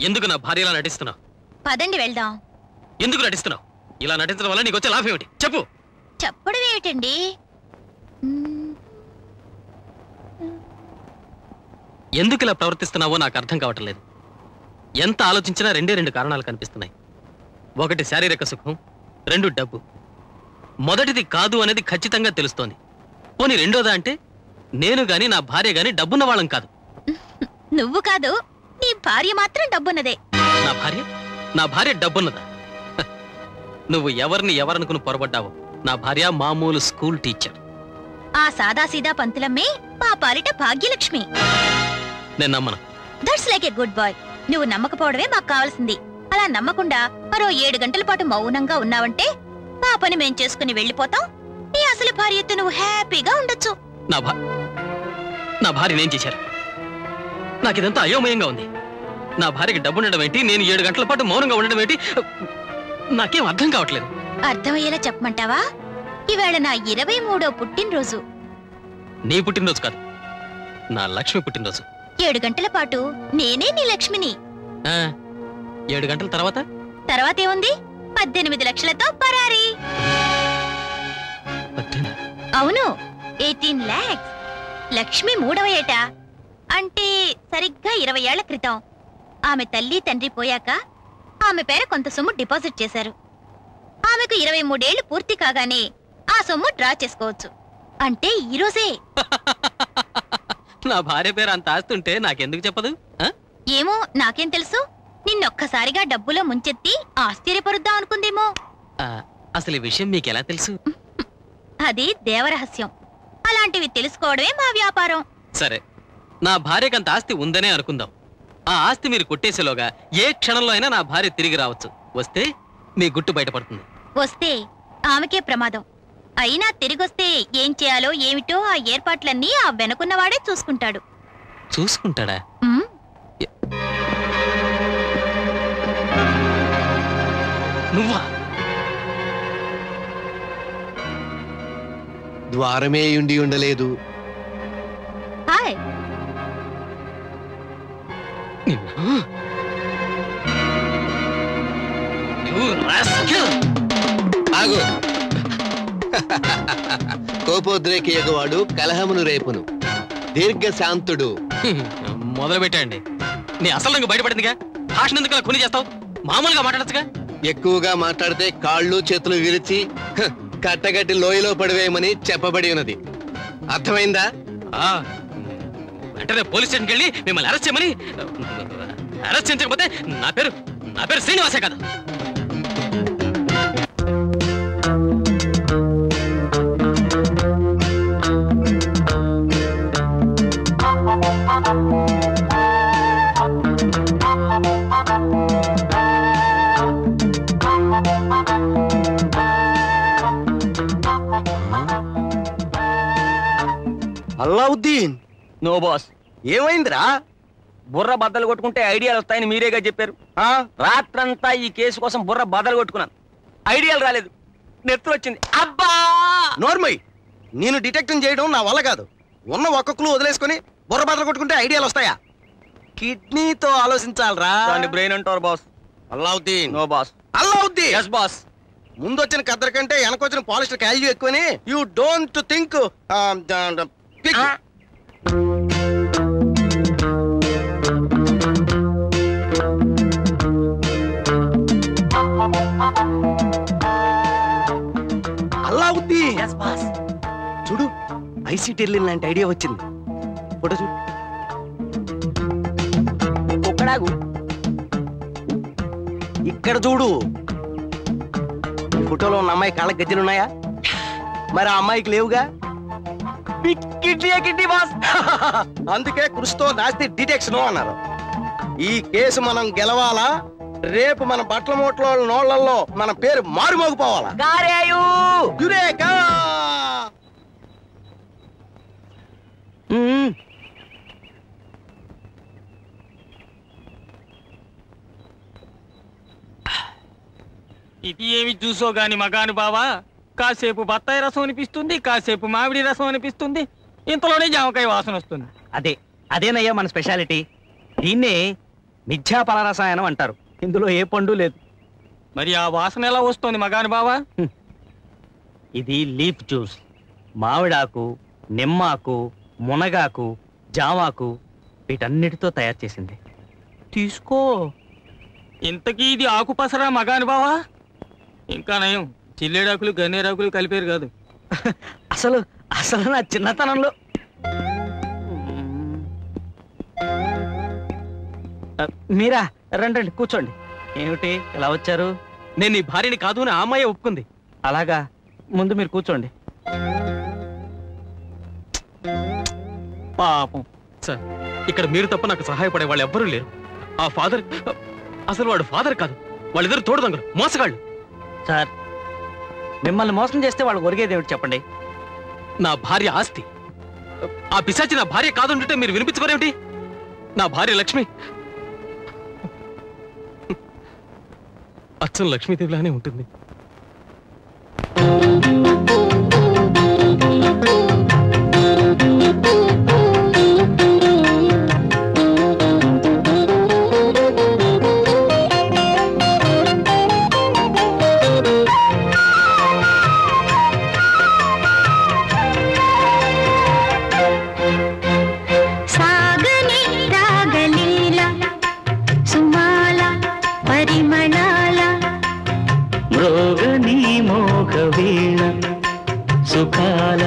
ఎందుకు నా భార్యలా నటిస్తున్నావు? పదండి వెళ్దాం. ఎందుకు నటిస్తున్నావు? ఇలా నటించడం వల్ల నీకు వచ్చే లాభం ఏమిటి? చెప్పు. చెప్పడం ఏమిటండి? ఎందుకు ఇలా ప్రవర్తిస్తున్నావో నాకు అర్థం కావటం లేదు. ఎంత ఆలోచించినా రెండు కారణాలు కనిపిస్తున్నాయి. ఒకటి శారీరక సుఖం, 2 డబ్బు. మొదటిది కాదు అనేది ఖచ్చితంగా తెలుస్తోంది. పోనీ రెండోదా అంటే నేను గాని నా భార్య గాని డబ్బున్న వాళ్ళం కాదు. నువ్వు కాదు, నీ భార్య మాత్రం డబ్బున్నదే. నా భార్య డబ్బున్నదా? నువ్వు ఎవరనుకుని పొరపడ్డావు. నా భార్య మామూలు స్కూల్ టీచర్. ఆ సాదాసీదా పంతులమ్మే మా పాలిట భాగ్యలక్ష్మి. నేను నమ్మను. That's like a good boy. నువ్వు నమ్మకపోవడమే మాకు కావాల్సింది. అలా నమ్మకుండా మరో 7 గంటల పాటు మౌనంగా ఉన్నావంటే మా పని మేం చేసుకుని వెళ్ళిపోతాం. నీ అసలు భార్యతో నువ్వు హ్యాపీగా ఉండొచ్చు. నా భార్య నేను చేశారు. నాకిదంతా అయోమయంగా ఉంది. నా భార్యకి డబ్బు ఉండడం ఏంటి, నేను 7 గంటల పాటు మౌనంగా ఉండడం ఏంటి, నాకేం అర్థం కావట్లేదు. అర్థమయ్యేలా చెప్పమంటావా? ఈవేళ నా 23వ పుట్టినరోజు. నీ పుట్టినరోజు కాదు, నా లక్ష్మి పుట్టినరోజు. 7 గంటల పాటు నేనే నీ లక్ష్మిని. 7 గంటల తర్వాతేముంది? 18 లక్షలతో పరారీ. అవును, 18 lakhs. లక్ష్మి 3వ ఏట అంటే సరిగ్గా 20 ఏళ్ల క్రితం ఆమె తల్లి తండ్రి పోయాక ఆమె పేర కొంత సొమ్ము డిపాజిట్ చేశారు. ఆమెకు 23 ఏళ్లు పూర్తి కాగానే ఆ సొమ్ము డ్రా చేసుకోవచ్చు. అంటే ఈ రోజే. నా భార్య పేరు అంత ఆస్తుంటే నాకెందుకు చెప్పదు? ఏమో నాకేం తెలుసు, నిన్నొక్కసారిగా డబ్బులో ముంచెత్తి ఆశ్చర్యపరుద్దాం అనుకుందేమో. అసలు ఈ విషయం మీకెలా తెలుసు? అది దేవరహస్యం. అలాంటివి తెలుసుకోవడమే మా వ్యాపారం. సరే, నా భార్యకంత ఆస్తి ఉందనే అనుకుందాం. ఆ ఆస్తి మీరు కొట్టేసేలోగా ఏ క్షణంలో అయినా నా భార్య తిరిగి రావచ్చు. వస్తే మీ గుట్టు బయటపడుతుంది. వస్తే ఆమెకే ప్రమాదం. అయినా తిరిగొస్తే ఏం చేయాలో ఏమిటో ఆ ఏర్పాట్లన్నీ ఆ వెనుకున్నవాడే చూసుకుంటాడు. చూసుకుంటాడా? నువ్వా? ద్వారమే ఉండి ఉండలేదు. హాయ్. ఆగు. కోపోద్రేకి ఎగవాడు కలహమును రేపును, దీర్ఘశాంతుడు. మొదలు పెట్టండి. నీ అసలు రంగు బయటపడిందిగా, భాషను ఎందుకు అలా కొని చేస్తావు? మామూలుగా మాట్లాడచ్చుగా. ఎక్కువగా మాట్లాడితే కాళ్ళు చేతులు విరిచి కట్టగట్టి లోయలో పడివేయమని చెప్పబడి ఉన్నది. అర్థమైందా? వెంటనే పోలీస్ స్టేషన్కి వెళ్ళి మిమ్మల్ని అరెస్ట్ చేయమని. అరెస్ట్ చేయించకపోతే నా పేరు శ్రీనివాసే కదా. అల్లావుద్దీన్. No boss. ఏమైందిరా? బుర్ర బద్దలు కొట్టుకుంటే ఐడియాలు వస్తాయని మీరేగా చెప్పారు. రాత్రంతా ఈ కేసు కోసం బుర్ర బద్దలు కొట్టుకున్నాను. ఐడియాలు రాలేదు, నెత్తురు వచ్చింది. అబ్బా! నోర్మయ్, నేను డిటెక్టింగ్ చేయడం నా వల్ల కాదు. ఉన్న ఒక్క క్లూ వదిలేసుకుని బుర్ర బద్దలు కొట్టుకుంటే ఐడియాలు వస్తాయా? కిడ్నీతో ఆలోచించాలరా. బ్రెయిన్ అంటారు boss. Allauddin. No boss. Allauddin. Yes boss. ముందొచ్చిన కద్దరు కంటే వెనకొచ్చిన పాలిస్టర్ వాల్యూ ఎక్కువని you don't think. Allauddin. Yes boss. చూడు, ఐసీటీ లాంటి ఐడియా వచ్చింది. ఫోటో చూడు. ఒక్కడాగు. ఇక్కడ చూడు. ఈ ఫోటోలో ఉన్న అమ్మాయి కాళ్ళ గజ్జలున్నాయా? మరి ఆ అమ్మాయికి లేవుగా. Kidney boss. అందుకే కృషితో నాస్తి డిటెక్షన్ అన్నారు. ఈ కేసు మనం గెలవాలా, రేపు మన బట్టల మూటలో నోళ్లలో మన పేరు మారుమోగిపోవాలా? యురేకా! ఇది ఏమి చూసో గాని మగాను బావా, కాసేపు బత్తాయి రసం అనిపిస్తుంది, కాసేపు మామిడి రసం అనిపిస్తుంది, ఇంతలోనే జామకాయ వాసన వస్తుంది. అదేనయ్యా మన స్పెషాలిటీ. దీన్నే మిథ్యా ఫలరసాయనం అంటారు. ఇందులో ఏ పండు లేదు. మరి ఆ వాసన ఎలా వస్తుంది మగాను బావా? ఇది లీఫ్ జ్యూస్. మామిడాకు, నిమ్మాకు, మునగాకు, జామాకు వీటన్నిటితో తయారు చేసింది. తీసుకో. ఇంతకీ ఇది ఆకుపసరా మగాను బావా? ఇంకా నయం, చిల్లేడాకులు గన్నేరాకులు కలిపేరు కాదు. అసలు నా చిన్నతనంలో మీరా రండి కూర్చోండి. ఏమిటి ఎలా వచ్చారు? నేను నీ భార్యని కాదు అని ఆ అమ్మాయి ఒప్పుకుంది. అలాగా, ముందు మీరు కూర్చోండి. పాపం సార్, ఇక్కడ మీరు తప్ప నాకు సహాయపడే వాళ్ళు ఎవ్వరూ లేరు. ఆ ఫాదర్ అసలు వాడు ఫాదర్ కాదు, వాళ్ళిద్దరు తోడుదొంగలు, మోసగాళ్ళు. సార్, మిమ్మల్ని మోసం చేస్తే వాళ్ళు ఒరిగేది ఏమిటి చెప్పండి? నా భార్య ఆస్తి. ఆ పిశాచి నా భార్య కాదుంటే మీరు వినిపించుకోరేమిటి? నా భార్య లక్ష్మి అచ్చం లక్ష్మీదేవిలానే ఉంటుంది. సుఖాల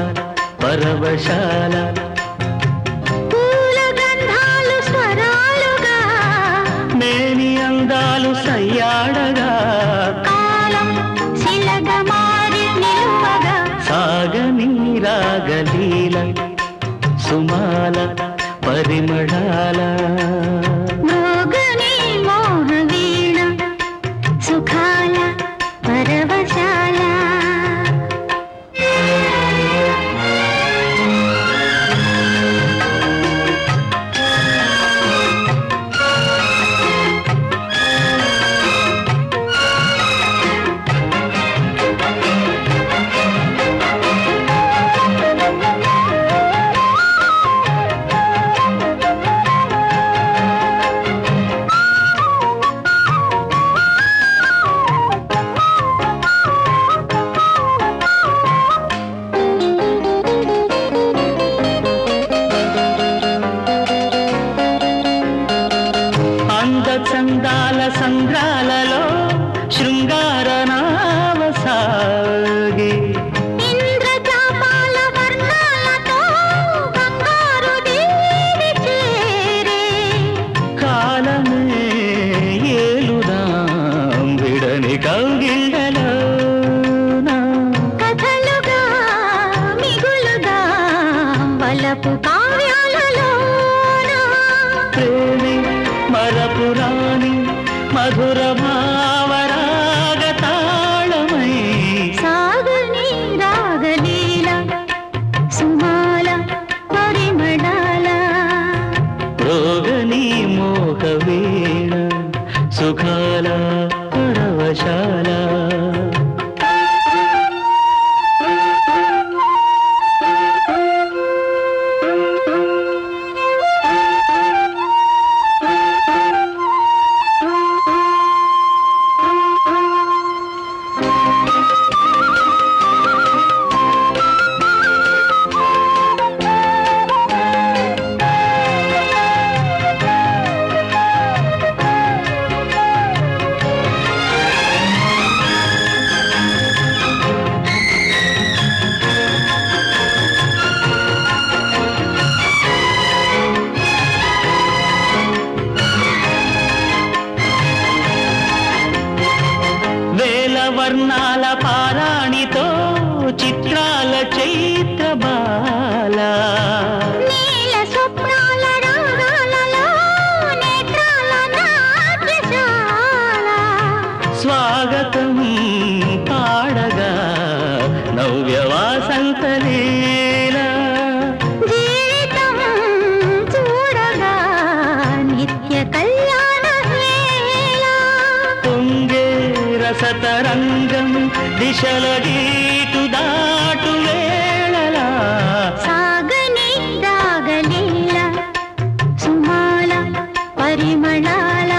పరవశాల పూల గంధాలు స్వరాలుగా మేని అందాలు సయ్యాడగా కాలం శిలగా మారి నిలువగా సాగని రాగలీల సుమాల పరిమళాల మోగని మోహ వీణ సుఖాల పరవశాల చందాల సంద్రాలలో శృంగార నావసాగే ఇంద్రజాపాల వర్ణాలతో బంగారు దేవి చేరే కాలమే ఏలుదాం విడని కౌగిళ్ళలోనా కథలుగా మిగులుగా వలపు కావ్యాలలోనా ప్రేమి మరపురాణి మధుర భావరాగ తాళమై సాగని రాగలీల సుమాల పరిమళాల రోగని మోహ వీణ సుఖాల పరవశాల వర్ణాల పారాణితో చిత్రాల చైత్రబాల నీల స్వప్నాల రాగాలలో నేత్రాల నాట్యశాల స్వాగతం పాడగా నవ్య వాసంతలీల జీవితం చూడగా నిత్య కళ్యాణ వేళ పొంగే రసతరంగం దిశల గీటు దాటు వేళలా సాగని రాగలీల సుమాల పరిమళాల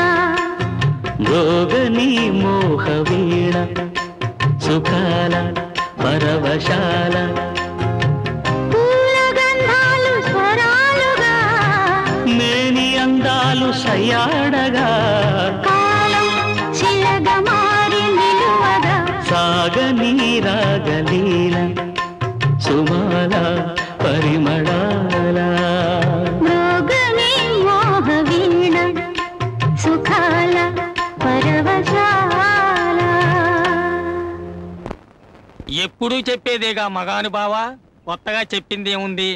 భోగని మోహ వీణ సుఖాల పరవశాల పూల గంధాలు స్వరాలుగా మేని అందాలు సయ్యాడగా కాలం శిలగా మారి నిలువగా సాగని రాగలీల సుమాల పరిమళాల మృగని మోహ వీణ సుఖాల పరవశాల ఎప్పుడూ చెప్పేదేగా మగానుభావ, కొత్తగా చెప్పిందేముంది?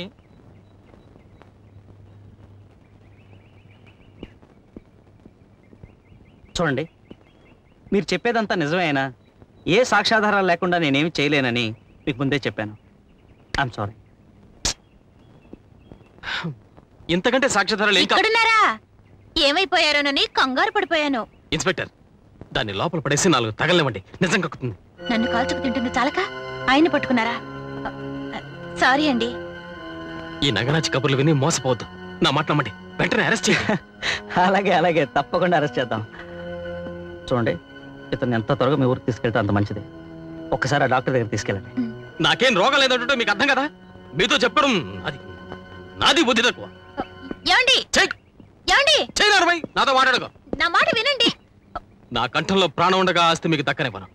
చూడండి, మీరు చెప్పేదంతా నిజమేనా? ఏ సాక్ష్యాధారాలు లేకుండా నేనేమి చేయలేనని మీకు ముందే చెప్పాను. I'm sorry. ఇంతకంటే సాక్ష్యాధారాలు ఇంకా ఇక్కడున్నారా? ఏమైపోయారోనని కంగారు పడిపోయాను. ఇన్స్పెక్టర్, దాన్ని లోపల పడేసి 4 తగలనివ్వండి. నిజం కక్కుతుంది. నన్ను కాల్చుకు తింటుంది చాలక ఆయన పట్టుకున్నారా? సారీ అండి. ఈ నగరాచి కబుర్లు విని మోసపోవద్దు. నా మాట నమ్మండి. వెంటనే అరెస్ట్ చేయండి. అలాగే అలాగే, తప్పకుండా అరెస్ట్ చేద్దాం. చూడండి, ఇతను ఎంత త్వరగా మీ ఊరికి తీసుకెళ్తే అంత మంచిది. ఒక్కసారి ఆ డాక్టర్ దగ్గర తీసుకెళ్ళండి. నాకేం రోగం లేదంటే మీకు అర్థం కదా. మీతో చెప్పడం అది నాది బుద్ధి తక్కువ. ఏమండి? ఏమండి? నాతో మాట్లాడకు. నా మాట వినండి. నా కంఠంలో ప్రాణం ఉండగా ఆస్తి మీకు దక్కనివ్వను.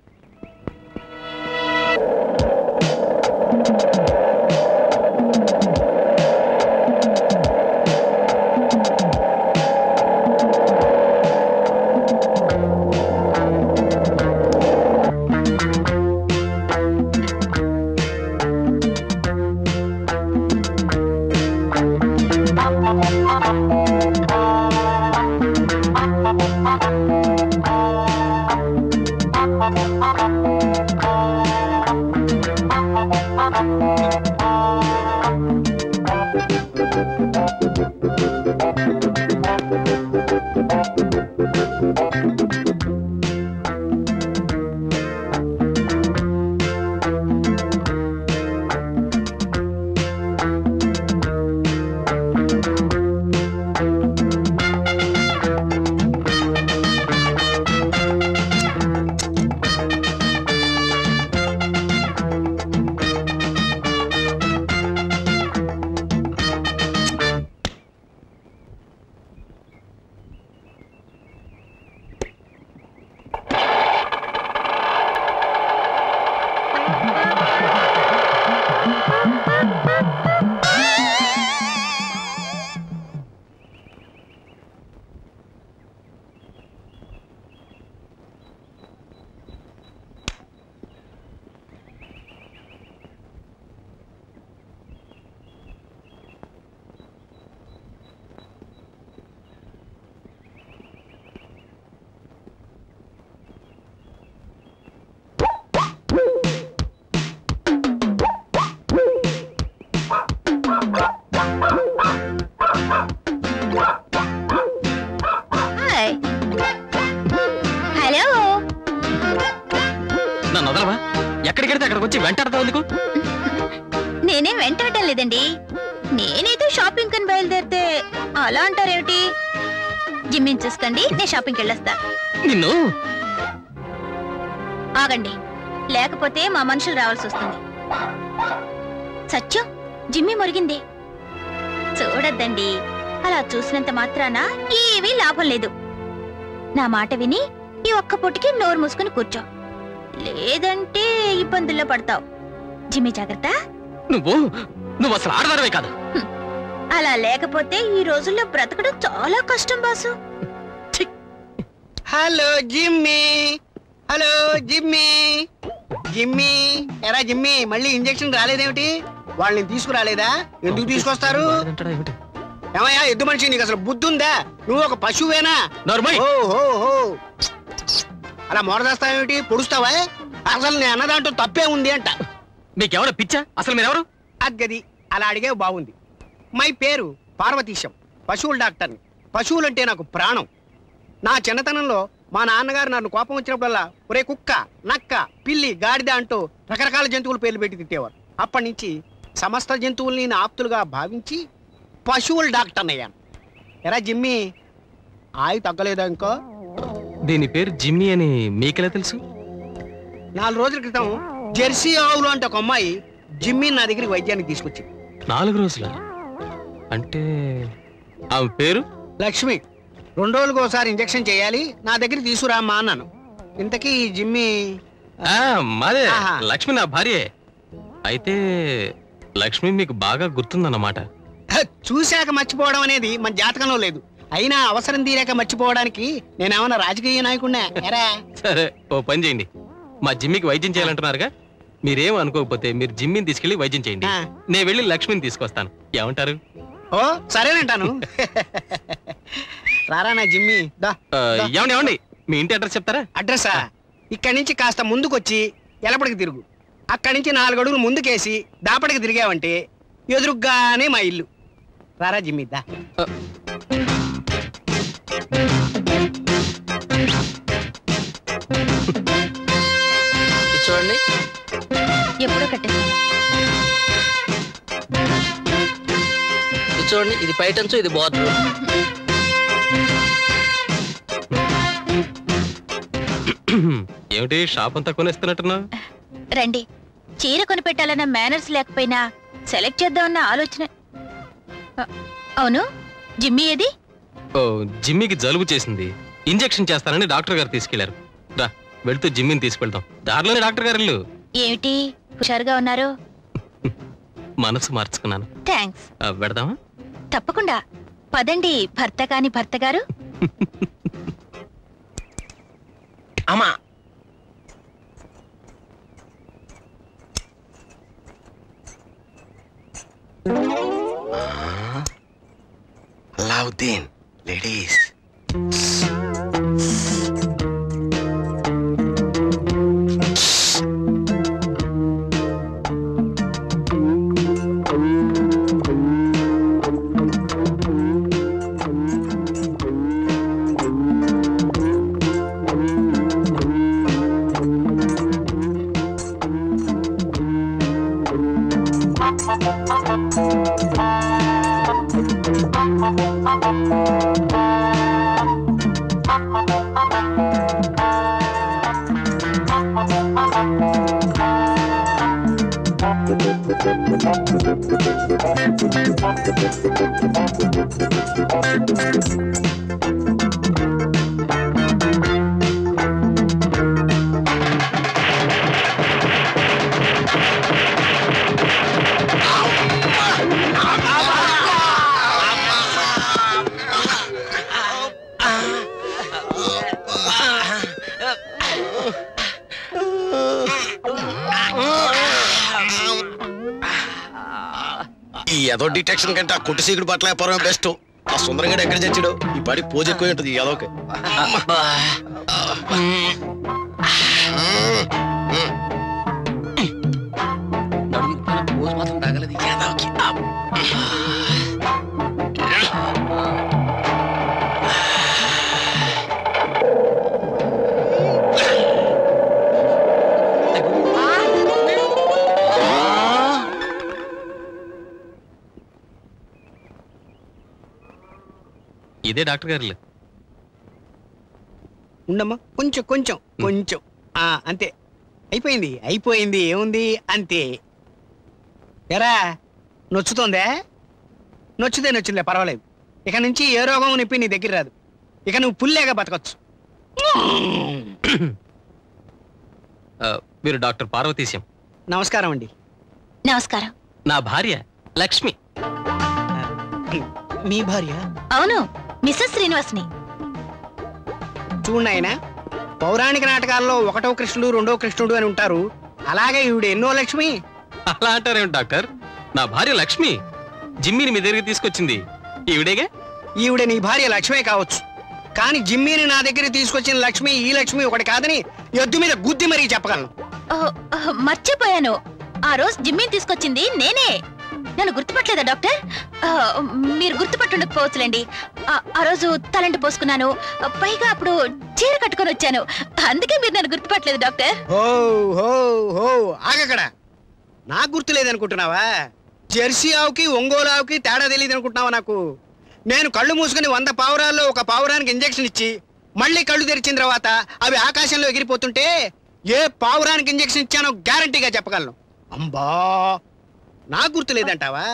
నేనేం వెంటాడటం లేదండి. నేనైతే షాపింగ్ కని బయలుదేరితే అలా అంటారేమిటి? జిమ్మిని చూసుకోండి, నేను షాపింగ్కి వెళ్ళొస్తా. నిన్ను ఆగండి, లేకపోతే మా మనుషులు రావాల్సి వస్తుంది. సత్యం, జిమ్మి మురిగింది. చూడొద్దండి, అలా చూసినంత మాత్రాన ఏమీ లాభం లేదు. నా మాట విని ఈ ఒక్క పూటకి నోరు మూసుకుని కూర్చో, లేదంటే ఇబ్బందుల్లో పడతావు. జిమ్మి జాగ్రత్త. నువ్వు అసలు ఆడదానివే కాదు. అలా లేకపోతే ఈ రోజుల్లో బ్రతకడం చాలా కష్టం బాసు. హలో జిమ్మి, హలో జిమ్మి. జిమ్మి, ఎరా జిమ్మి, మళ్ళీ ఇంజెక్షన్ రాలేదేమిటి? వాళ్ళని తీసుకురాలేదా? ఎందుకు తీసుకొస్తారు? ఏమయ్యా ఎద్దు మనిషి, నీకు అసలు బుద్ధి ఉందా? నువ్వు ఒక పశువేనా? అలా మొరదేస్తావేమిటి? పొడుస్తావా? అసలు నేను అన్నదాంట్లో తప్పే ఉంది అంట. మీకెవరో పిచ్చా? అసలు మీరెవరు? అద్గది అలా అడిగే బాగుంది. మై పేరు పార్వతీశం, పశువుల డాక్టర్ని. పశువులంటే నాకు ప్రాణం. నా చిన్నతనంలో మా నాన్నగారు నన్ను కోపం వచ్చినప్పుడల్లా ఒరే కుక్క, నక్క, పిల్లి, గాడిద అంటూ రకరకాల జంతువుల పేర్లు పెట్టి తిట్టేవారు. అప్పటి నుంచి సమస్త జంతువుల్ని నా ఆప్తులుగా భావించి పశువుల డాక్టర్ని అయ్యాను. ఎరా జిమ్మి, ఆయి తగ్గలేదా ఇంకా? దీని పేరు జిమ్మి అని మీకెలా తెలుసు? 4 రోజుల క్రితం జెర్సీ ఆవులు అంటే ఒక అమ్మాయి జిమ్మి నా దగ్గరికి వైద్యానికి తీసుకొచ్చింది. 4 రోజుల అంటే ఆమె పేరు లక్ష్మి. 2 రోజులకు ఒకసారి ఇంజెక్షన్ చేయాలి, నా దగ్గరికి తీసుకురామ్మా అన్నాను. ఇంతకీ జిమ్మి మాదే. లక్ష్మి నా భార్యే. అయితే లక్ష్మి మీకు బాగా గుర్తుందన్నమాట. చూశాక మర్చిపోవడం అనేది మన జాతకంలో లేదు. అయినా అవసరం తీరాక మర్చిపోవడానికి నేనేమన్నా రాజకీయ నాయకుడినా? సరే, ఓ పని చేయండి. మా జిమ్మికి వైద్యం చేయాలంటున్నారుగా, మీరేం అనుకోకపోతే మీరు జిమ్మిని తీసుకెళ్లి వైద్యం చేయండి. నేను వెళ్ళి లక్ష్మిని తీసుకొస్తాను. ఏమంటారు? ఓ సరేనంటాను. రారా నా జిమ్మి. ఏమండి, మీ ఇంటి అడ్రస్ చెప్తారా? అడ్రసా? ఇక్కడి నుంచి కాస్త ముందుకొచ్చి ఎలపడికి తిరుగు. అక్కడి నుంచి 4 అడుగులు ముందుకేసి దాపడికి తిరిగావంటే ఎదురుగ్గానే మా ఇల్లు. రారా జిమ్మి. దా. చూడండి, ఎప్పుడో కట్టేస్తాను. చూడండి, ఇది పైటంచు, ఇది బార్డర్. ఏమిటి షాప్ అంతా కొనేస్తున్నట్టున్నావు? రండి, చీర కొనిపెట్టాలన్న మేనర్స్ లేకపోయినా సెలెక్ట్ చేద్దామన్న ఆలోచన. అవును, జిమ్మి ఏది? ఓ, జిమ్మికి జలుబు చేసింది, ఇంజెక్షన్ చేస్తానని డాక్టర్ గారు తీసుకెళ్లారు. రా, వెళ్తూ జిమ్మిని తీసుకెళ్తాం. దారిలోనే డాక్టర్ గారు ఇల్లు. ఏమిటి హుషారుగా ఉన్నారు? మనసు మార్చుకున్నాను. థ్యాంక్స్. పెడదామా? తప్పకుండా. పదండి భర్త కాని భర్త గారు. అమ్మా, అలావుద్దీన్ లేడీస్. ఈ ఏదో డిటెక్షన్ కంటే ఆ కుట్టి సీకుడు పట్ల వ్యాపారం బెస్ట్. ఆ సుందరంగా ఎక్కడ చచ్చాడు ఈ పాడి పూజ ఎక్కువ ఉంటుంది ఏదోకి. పూజ మాత్రం తగలదు ఏదోకి. ఇదే డాక్టర్ గారు. ఉండమ్మా, కొంచెం కొంచెం కొంచెం అంతే. అయిపోయింది అయిపోయింది, ఏముంది అంతే. ఎరా నొచ్చుతోందే? నొచ్చులే, పర్వాలేదు. ఇక నుంచి ఏ రోగం నిప్పి నీ దగ్గర రాదు. ఇక నువ్వు పుల్లేగా బతకొచ్చు. మీరు డాక్టర్ పార్వతీశం. నమస్కారం అండి. నమస్కారం. నా భార్య లక్ష్మి. మీ భార్య? అవును, మిస్సెస్ శ్రీనివాస్ని. చూడు నాయనా, పౌరాణిక నాటకాల్లో ఒకటో కృష్ణుడు రెండో కృష్ణుడు అని ఉంటారు. అలాగే ఈవిడ ఎన్నో లక్ష్మి. అలా అంటారేమిటి డాక్టర్? నా భార్య లక్ష్మి. జిమ్మిని మీ దగ్గరికి తీసుకొచ్చింది ఈవిడేగా. ఈవిడ నీ భార్య లక్ష్మే కావచ్చు, కానీ జిమ్మిని నా దగ్గర తీసుకొచ్చిన లక్ష్మి ఈ లక్ష్మి ఒకటి కాదని ఎద్దు మీద గుద్ది మరీ చెప్పగలను. మర్చిపోయాను, ఆ రోజు జిమ్మిని తీసుకొచ్చింది నేనే. నన్ను గుర్తుపట్టలేదా డాక్టర్? మీరు గుర్తుపట్టుండకపోవచ్చులేండి. ఆ రోజు తలంటి పోసుకున్నాను, పైగా అప్పుడు చీర కట్టుకొని వచ్చాను. అందుకే మీరు నన్ను గుర్తుపట్టలేదు డాక్టర్. ఆగక్కడ. నాకు గుర్తు లేదనుకుంటున్నావా? జెర్సీ ఆవుకి ఒంగోలు ఆవుకి తేడా తెలియదు అనుకుంటున్నావా? నాకు నేను కళ్ళు మూసుకుని 100 పావురాల్లో ఒక పావురానికి ఇంజెక్షన్ ఇచ్చి మళ్ళీ కళ్ళు తెరిచిన తర్వాత అవి ఆకాశంలో ఎగిరిపోతుంటే ఏ పావురానికి ఇంజెక్షన్ ఇచ్చానో గ్యారంటీగా చెప్పగలను. అంబా, నాకు గుర్తు లేదంటావా?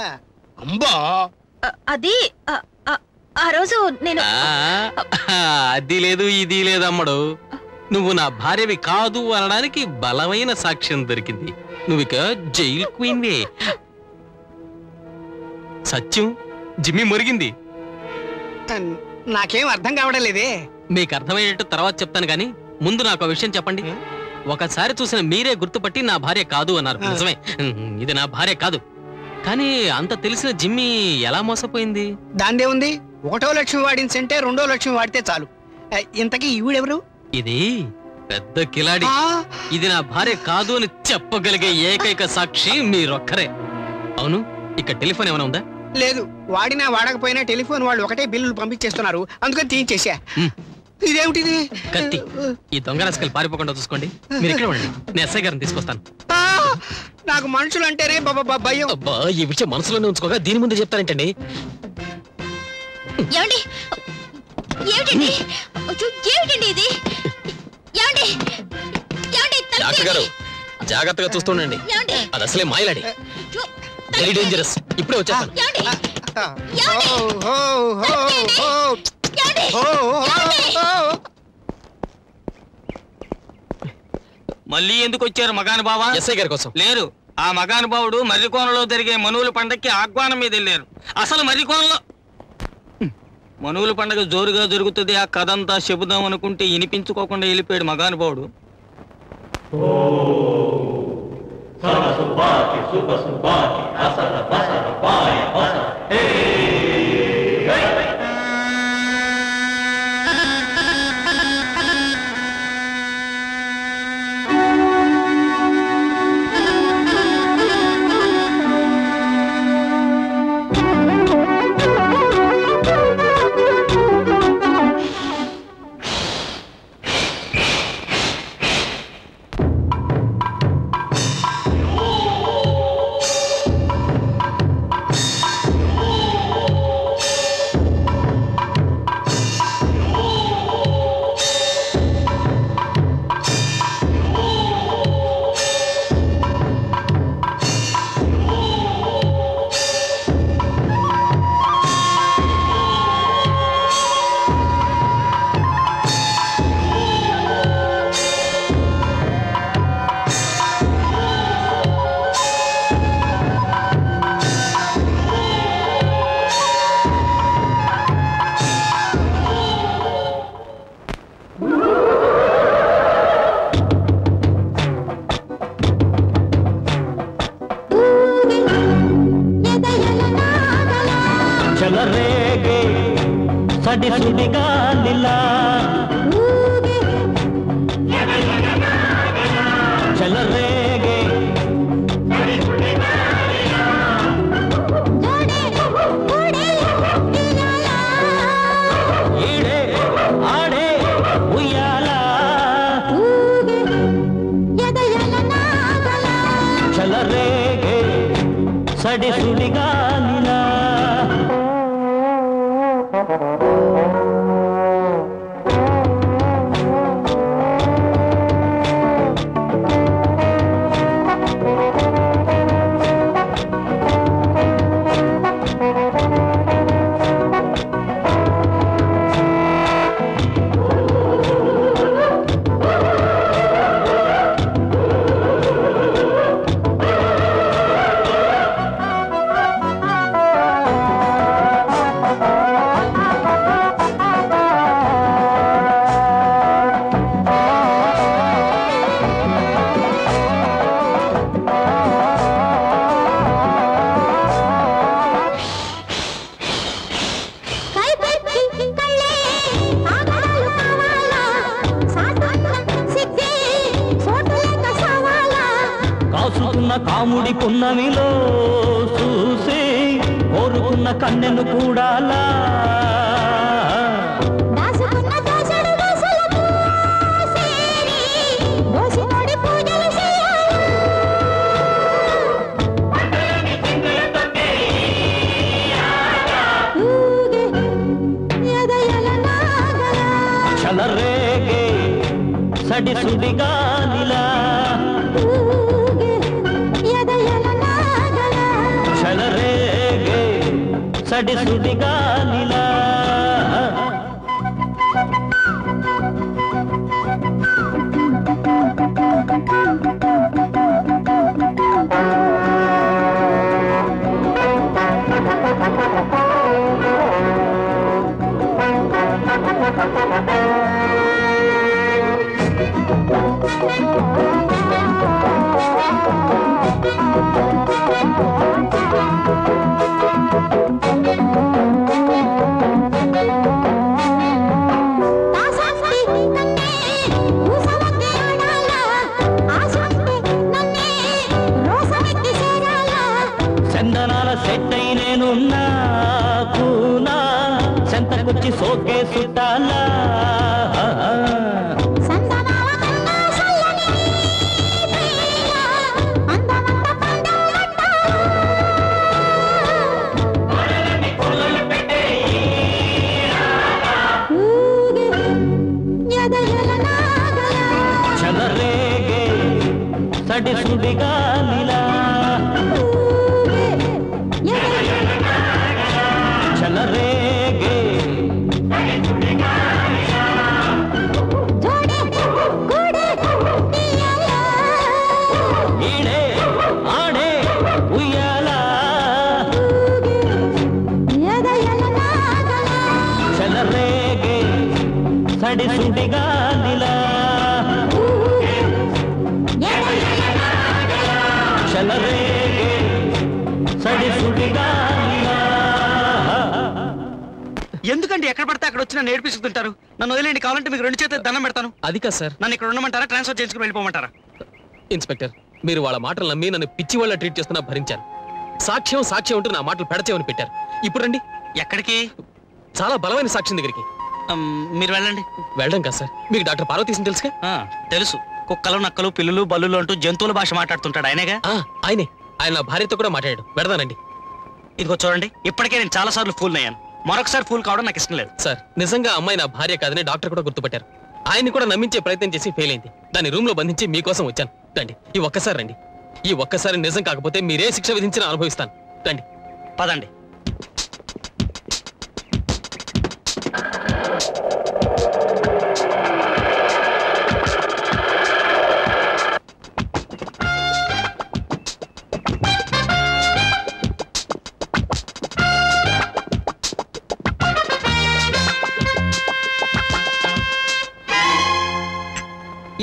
అంబా, అది ఆ రోజు నేను అది లేదు ఇది లేదు అమ్మడు. నువ్వు నా భార్యవి కాదు అనడానికి బలమైన సాక్ష్యం దొరికింది. నువ్విక జైల్ క్వీన్వే. సత్యం, జిమ్మి మురిగింది. నాకేం అర్థం కావడం లేదే. మీకు అర్థమయ్యేట్టు తర్వాత చెప్తాను గాని ముందు నాకు ఆ విషయం చెప్పండి. ఒకసారి చూసిన మీరే గుర్తుపట్టి నా భార్య కాదు అన్నారు. నిజమే, ఇది నా భార్య కాదు. కానీ అంత తెలిసిన జిమ్మి ఎలా మోసపోయింది? దాందే ఉంది. ఒకటో లక్ష్మి వాడించంటే రెండో లక్ష్మి వాడితే చాలు. ఇంతకీ ఈవిడెవరు? ఇది పెద్ద కిలాడి. ఇది నా భార్య కాదు అని చెప్పగలిగే ఏకైక సాక్షి మీరొక్కరే. అవును, ఇక్కడ టెలిఫోన్ ఏమైనా ఉందా? లేదు, వాడినా వాడకపోయినా టెలిఫోన్ వాళ్ళు ఒకటే బిల్లులు పంపించేస్తున్నారు, అందుకని తీయించేసా. ఇదేమిటిది? కత్తి. ఈ దొంగ రసకలు పారిపోకుండా చూసుకోండి. మీరు ఇక్కడ ఉండండి, నేను ఎస్ఐ గారిని తీసుకొస్తాను. నాకు మనుషులు అంటేనే భయం. అబ్బా, ఈ విషయం మనసులోనే ఉంచుకోగా దీని ముందు చెప్తారేంటండి? ఏమండి, ఏమిటండి ఏమిటండి ఇది? ఏమండి, డాక్టర్ గారు జాగ్రత్తగా చూస్తుండండి. అది అసలే మాయలాడి, వెరీ డేంజరస్. ఇప్పుడే వచ్చేస్తాను. మళ్ళీ ఎందుకు వచ్చారు మగానుబావా? ఎస్ఐ గారి కోసం. లేరు, ఆ మగానుబావుడు మర్రికోనలో జరిగే మనువుల పండక్కి ఆహ్వానం మీద వెళ్ళారు. అసలు మర్రికోనలో మనువుల పండగ జోరుగా జరుగుతుంది, ఆ కథంతా చెబుదాం అనుకుంటే వినిపించుకోకుండా వెళ్ళిపోయాడు మగానుబావుడు. సడి సుడిగా నిలా చెలరేగే ఈడే ఆడే ఉయ్యాల చెలరేగే సడి సుడిగా నిలా కాసుకున్న కాముడి పున్నమిలో చూసి కోరుకున్న కన్నెను కూడాలా చలరేగే సడి సుడిగా నిలా చలరేగే సడి సుడిగా నిలా చందనాల సెట్టై నేనున్నా కూనా సెంతకొచ్చి సోకే సుట్టాలా చలరేగే సడి సుడిగా నిలా చలరేగే ఈడే ఆడే ఉయ్యాల చలరేగే సడి సుడిగా నిలా చలరేగే సడి సుడిగా నిలా. ఎందుకంటే ఎక్కడ పడితే అక్కడ వచ్చి నన్ను ఏడిపిస్తుంటారు? నన్ను వదిలేండి, కావాలంటే మీకు 2 చేతులు దండం పెడతాను. అది కాదు సార్. నన్ను ఇక్కడ ఉండమంటారా, ట్రాన్స్ఫర్ చేసుకుని వెళ్ళిపోమంటారా? ఇన్స్పెక్టర్, మీరు వాళ్ళ మాటలు నమ్మి నన్ను పిచ్చి వాళ్ళ ట్రీట్ చేస్తున్నా భరించాను. సాక్ష్యం సాక్ష్యం అంటూ నా మాటలు పెడచేవని పెట్టారు. ఇప్పుడు రండి. ఎక్కడికి? చాలా బలమైన సాక్ష్యం దగ్గరికి. మీరు వెళ్ళండి. వెళ్ళడం కాదు సార్, మీకు డాక్టర్ పార్వతీశం తెలుసుగా? తెలుసు. కుక్కలు, నక్కలు, పిల్లులు, బల్లులు అంటూ జంతువుల భాష మాట్లాడుతుంటాడు ఆయనేగా? ఆయనే. ఆయన నా భార్యతో కూడా మాట్లాడాడు. వెడదానండి. ఇదిగో చూడండి, ఇప్పటికే నేను చాలా సార్లు ఫూల్ అయ్యాను. మరొకసారి ఫూల్ కావడం నాకు ఇష్టం లేదు. సార్, నిజంగా అమ్మాయి నా భార్య కాదని డాక్టర్ కూడా గుర్తుపట్టారు. ఆయన్ని కూడా నమ్మించే ప్రయత్నం చేసి ఫెయిల్ అయింది. దాన్ని రూమ్ లో బంధించి మీకోసం వచ్చాను. రండి, ఈ ఒక్కసారి రండి. ఈ ఒక్కసారి నిజం కాకపోతే మీరే శిక్ష విధించినా అనుభవిస్తాను. రండి. పదండి.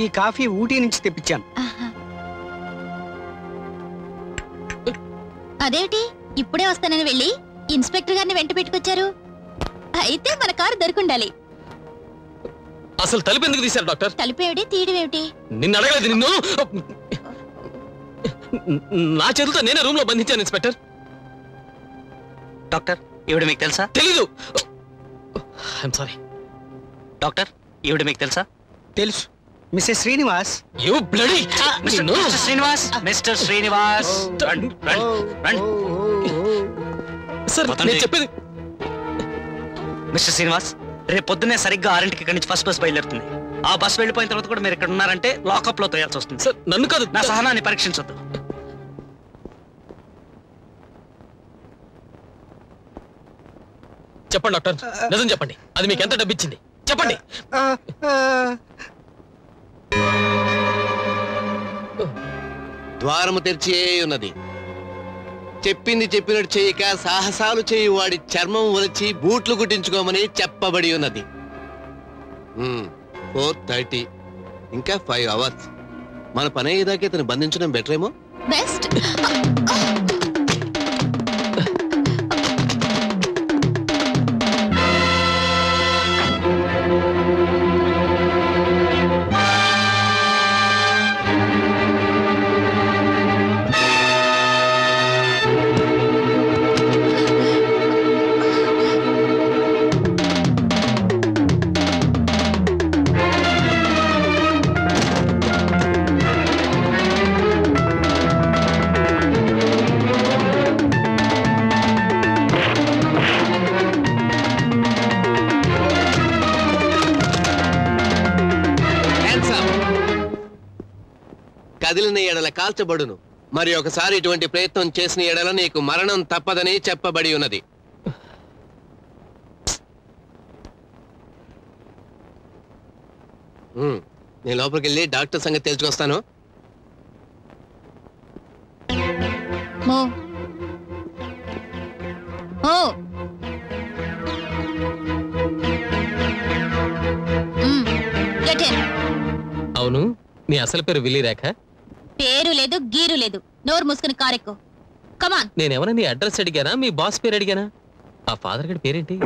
ఈ కాఫీ ఊటీ నుంచి తెప్పించాను. అదేమిటి ఇప్పుడే వస్తానని వెళ్ళి ఇన్స్పెక్టర్ గారిని వెంట పెట్టుకొచ్చారు? అయితే మన కారు దొరుకుండాలి. అసలు తలుపు ఎందుకు తీశారు డాక్టర్? తలుపేమిటి తీయడమేమిటి? నిన్ను అడగలేదు. నిన్ను నా చేతులతో నేనే రూమ్ లో బంధించాను ఇన్స్పెక్టర్. డాక్టర్ ఈవిడ మీకు తెలుసా? తెలీదు. I'm sorry. డాక్టర్ ఈవిడ మీకు తెలుసా? తెలుసు, mister Srinivas. You bloody mister Srinivas, mister Srinivas, రండి, రండి, రండి. సార్ నేను చెప్పేది. మిస్టర్ శ్రీనివాస్, రేపు పొద్దున్నే సరిగ్గా 6ంటికి ఇక్కడి నుంచి ఫస్ట్ బస్ బయలుదేరుతుంది. ఆ బస్ వెళ్ళిపోయిన తర్వాత కూడా మీరు ఇక్కడ ఉన్నారంటే లాకప్ లో తోయాల్సి వస్తుంది. సార్ నన్ను కాదు, నా సహనాన్ని పరీక్షించొద్దు. చెప్పండి డాక్టర్, నిజం చెప్పండి. అది మీకు ఎంత డబ్బు ఇచ్చింది చెప్పండి. ద్వారము తెరిచే ఉన్నది. చెప్పింది చెప్పినట్టు చేయక సాహసాలు చేయి వాడి చర్మం ఒలిచి బూట్లు కుట్టించుకోమని చెప్పబడి ఉన్నది. 4:30 ఇంకా 5 hours. మన పని అయ్యేదాకా ఇతను బంధించడం బెటర్ ఏమో. బెస్ట్. కదిలిన ఎడల కాల్చబడును. మరి ఒకసారి ఇటువంటి ప్రయత్నం చేసిన ఎడల నీకు మరణం తప్పదని చెప్పబడి ఉన్నది. నేను లోపలికి వెళ్ళి డాక్టర్ సంగతి తెలుసుకొస్తాను. అవును, నీ అసలు పేరు విల్లి రేఖ? పేరు లేదు గీరు లేదు, నోరు మూసుకుని కారెక్కు. కమాన్. నేనేమన్నా నీ అడ్రస్ అడిగానా, మీ బాస్ పేరు అడిగానా? ఆ ఫాదర్ గడి పేరేంటి?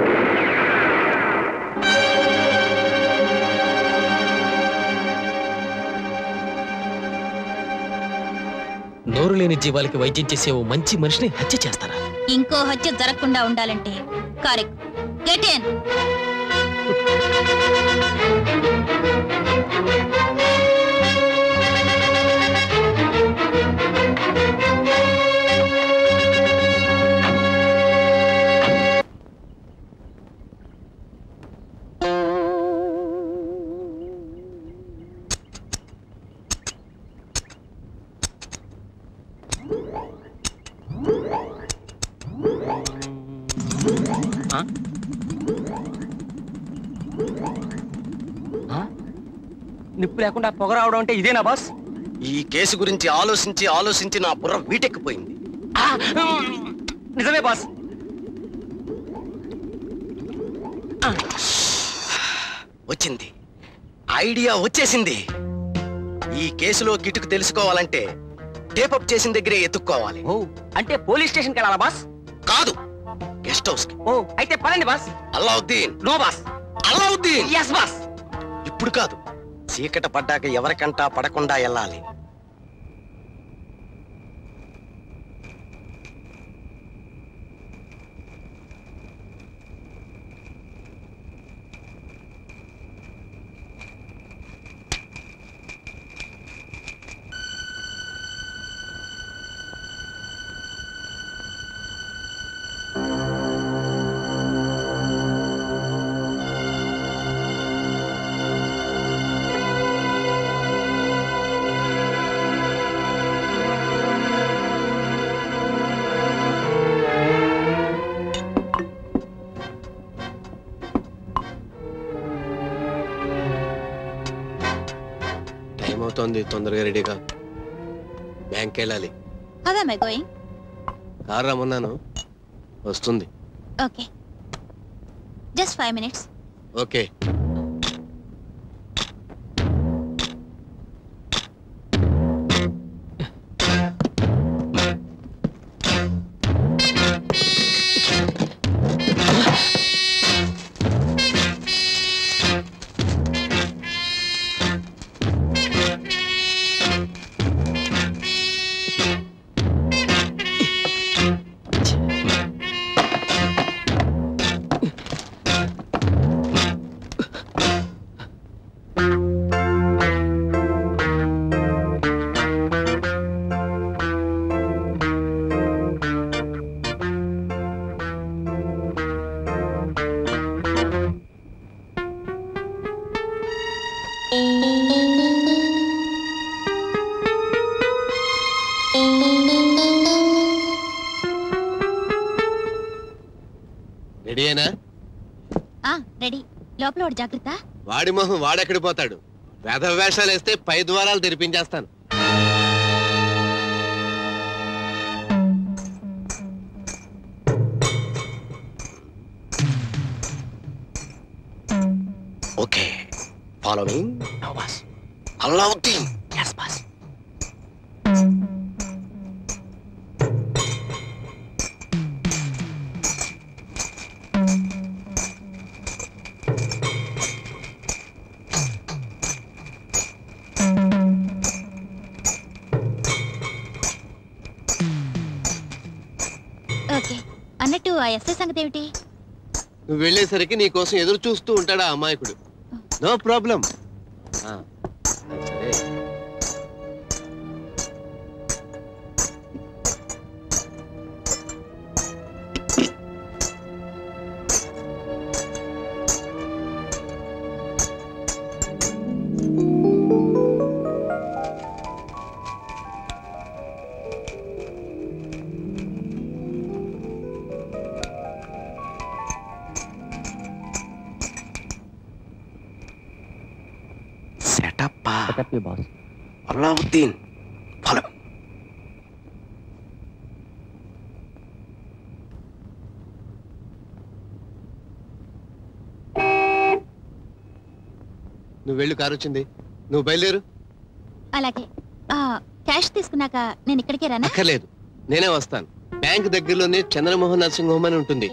నోరు లేని జీవాలకి వైద్యం చేసే ఓ మంచి మనిషిని హత్య చేస్తారా? ఇంకో హత్య జరగకుండా ఉండాలంటే కారెక్కు. Get in. నిప్పు లేకుండా పొగ రావడం అంటే ఇదేనా బాస్? ఈ కేసు గురించి ఆలోచించి ఆలోచించి నా బుర్ర వీటెక్కిపోయింది. నిజమే బాస్. వచ్చింది, ఐడియా వచ్చేసింది. ఈ కేసులో కిటుకు తెలుసుకోవాలంటే టేపప్ చేసిన దగ్గరే ఎత్తుక్కోవాలి. ఓ, అంటే పోలీస్ స్టేషన్కి వెళ్ళాలా బాస్? కాదు, గెస్ట్ హౌస్ కి. ఓ, అయితే పదండి boss. Allauddin. No boss. Allauddin. Yes boss. ఇప్పుడు కాదు, చీకట పడ్డాక ఎవరికంటా పడకుండా వెళ్ళాలి. అవుతోంది, తొందరగా రెడీగా. బ్యాంక్ వెళ్ళాలి. How am I going? Car రమ్మన్నాను, వస్తుంది. Okay. Just 5 minutes. ఓకే. రెడీయేనా? రెడీ. లోపల వాడు జాగ్రత్త. వాడి మొహం వాడెక్కడి పోతాడు. వేధ వేషాలు వేస్తే పై ద్వారాలు తెరిపించేస్తాను. Okay, follow me. Allauddin. Yes boss. Okay. అన్నట్టు ఆ ఎస్ఐ సంగతి ఏమిటి? నువ్వు వెళ్ళేసరికి నీ కోసం ఎదురు చూస్తూ ఉంటాడా అమాయకుడు. No problem. సరే, సెటప్పా. బాస్. అల్లావుద్దీన్, ఫాలో. నువ్వు వెళ్ళు, కారు వచ్చింది. నువ్వు బయలుదేరు. అలాగే. క్యాష్ తీసుకున్నాక నేను ఇక్కడికే రానా? అక్కర్లేదు, నేనే వస్తాను. బ్యాంక్ దగ్గరలోనే చంద్రమోహన్ నర్సింగ్ హోమ్ అని ఉంటుంది.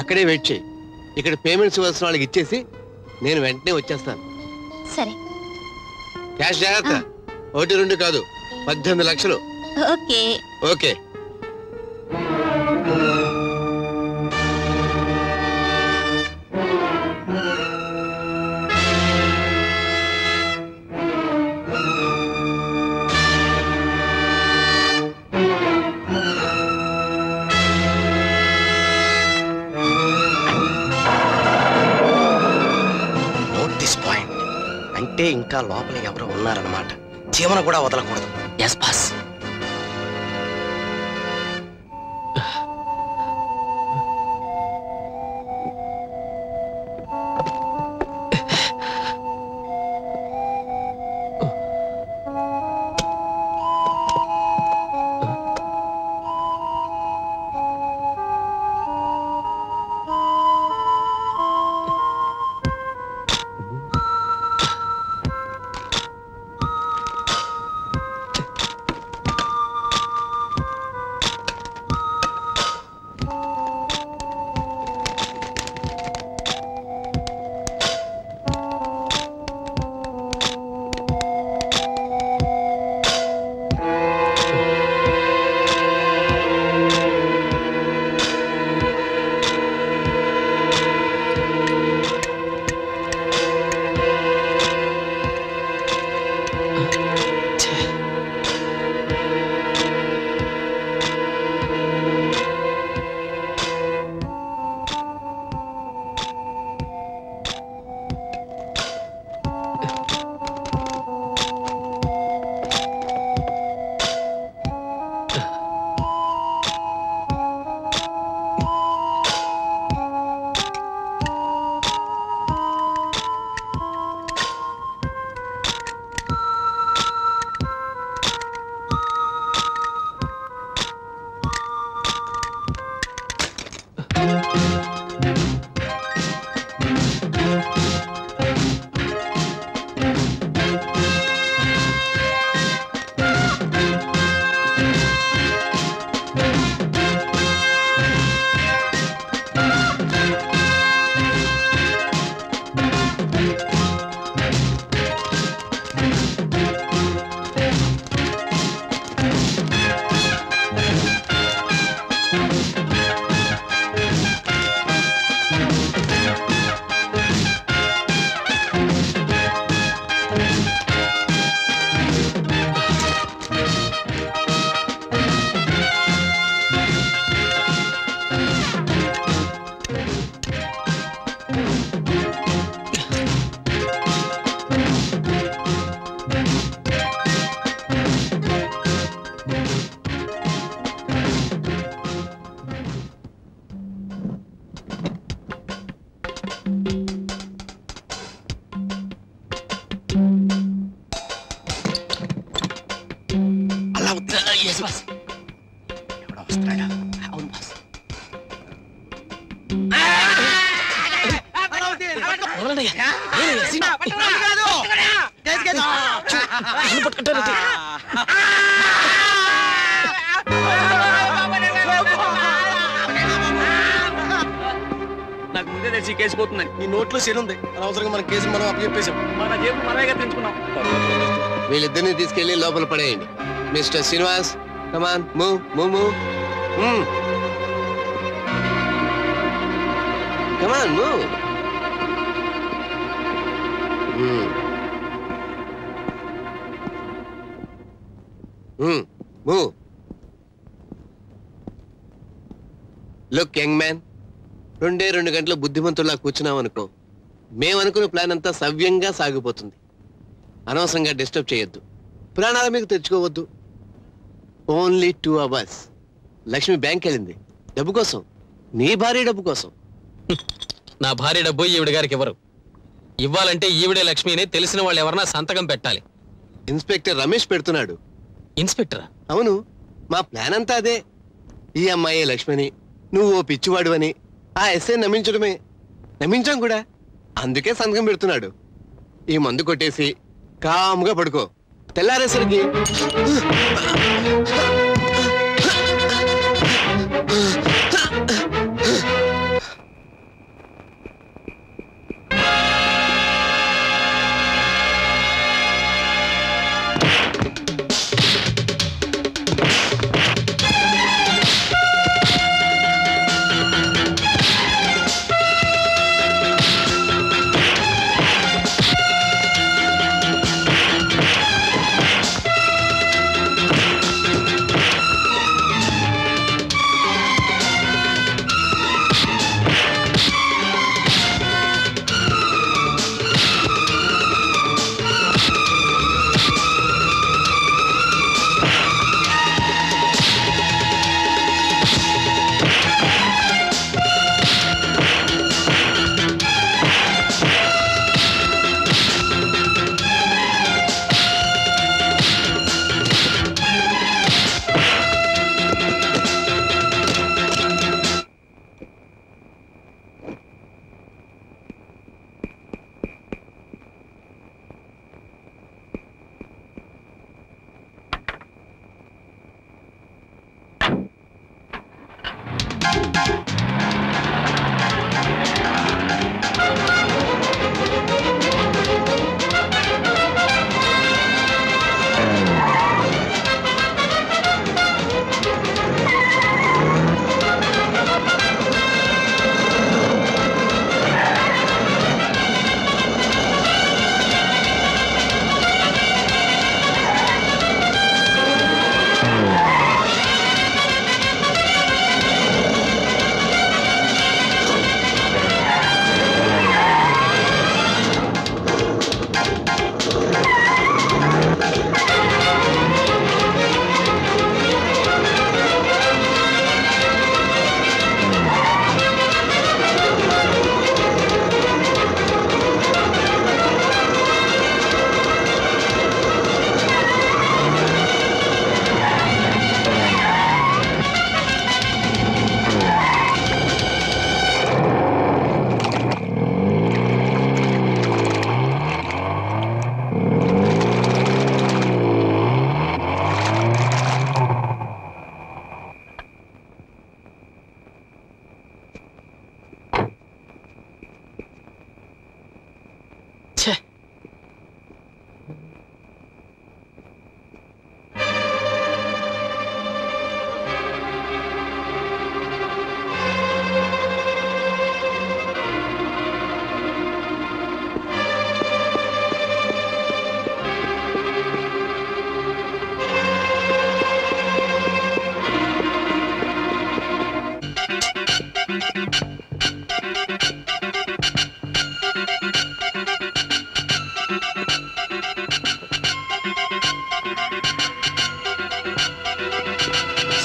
అక్కడే వెయిట్ చేయి. ఇక్కడ పేమెంట్స్ ఇవ్వాల్సిన వాళ్ళకి ఇచ్చేసి నేను వెంటనే వచ్చేస్తాను. సరే. క్యాష్ జాగ్రత్త. 1, 2 కాదు, 18 లక్షలు. ఓకే. ఓకే. అంటే ఇంకా లోపల ఎవరో ఉన్నారన్నమాట. జీవన కూడా వదలకూడదు. Yes boss. ఎవడో వస్తున్నాడా? అవును బాస్. నాకు ముందే తెలిసి కేసు పోతుందని. నీ నోట్లో ఉంది, అనవసరంగా మన కేసు మనం అప్పచెప్పేశాం. మన జేబు మనమే తెంచుకున్నాం. వీళ్ళిద్దరిని తీసుకెళ్లి లోపల పడేయండి. Mister Srinivas, come on, move move move. Come on, move. Move. Look young man, 2 గంటల బుద్ధిమంతుల్లా కూర్చున్నాం అనుకో, మేమనుకున్న ప్లాన్ అంతా సవ్యంగా సాగిపోతుంది. అనవసరంగా డిస్టర్బ్ చేయొద్దు, ప్రాణాల మీకు తెచ్చుకోవద్దు. Only 2 hours. లక్ష్మి బ్యాంక్ వెళ్ళింది డబ్బు కోసం, నీ భార్య డబ్బు కోసం. నా భార్య డబ్బు ఈవిడ గారికి ఎవరు ఇవ్వాలంటే ఈవిడే లక్ష్మిని తెలిసిన వాళ్ళు ఎవరన్నా సంతకం పెట్టాలి. ఇన్స్పెక్టర్ రమేష్ పెడుతున్నాడు. ఇన్స్పెక్టరా? అవును, మా ప్లాన్ అంతా అదే. ఈ అమ్మాయి లక్ష్మిని, నువ్వు ఓ పిచ్చివాడు అని ఆ ఎస్ఐ నమ్మించడమే. నమ్మించాం కూడా, అందుకే సంతకం పెడుతున్నాడు. ఈ మందు కొట్టేసి కాముగా పడుకో, తెల్లారేసరికి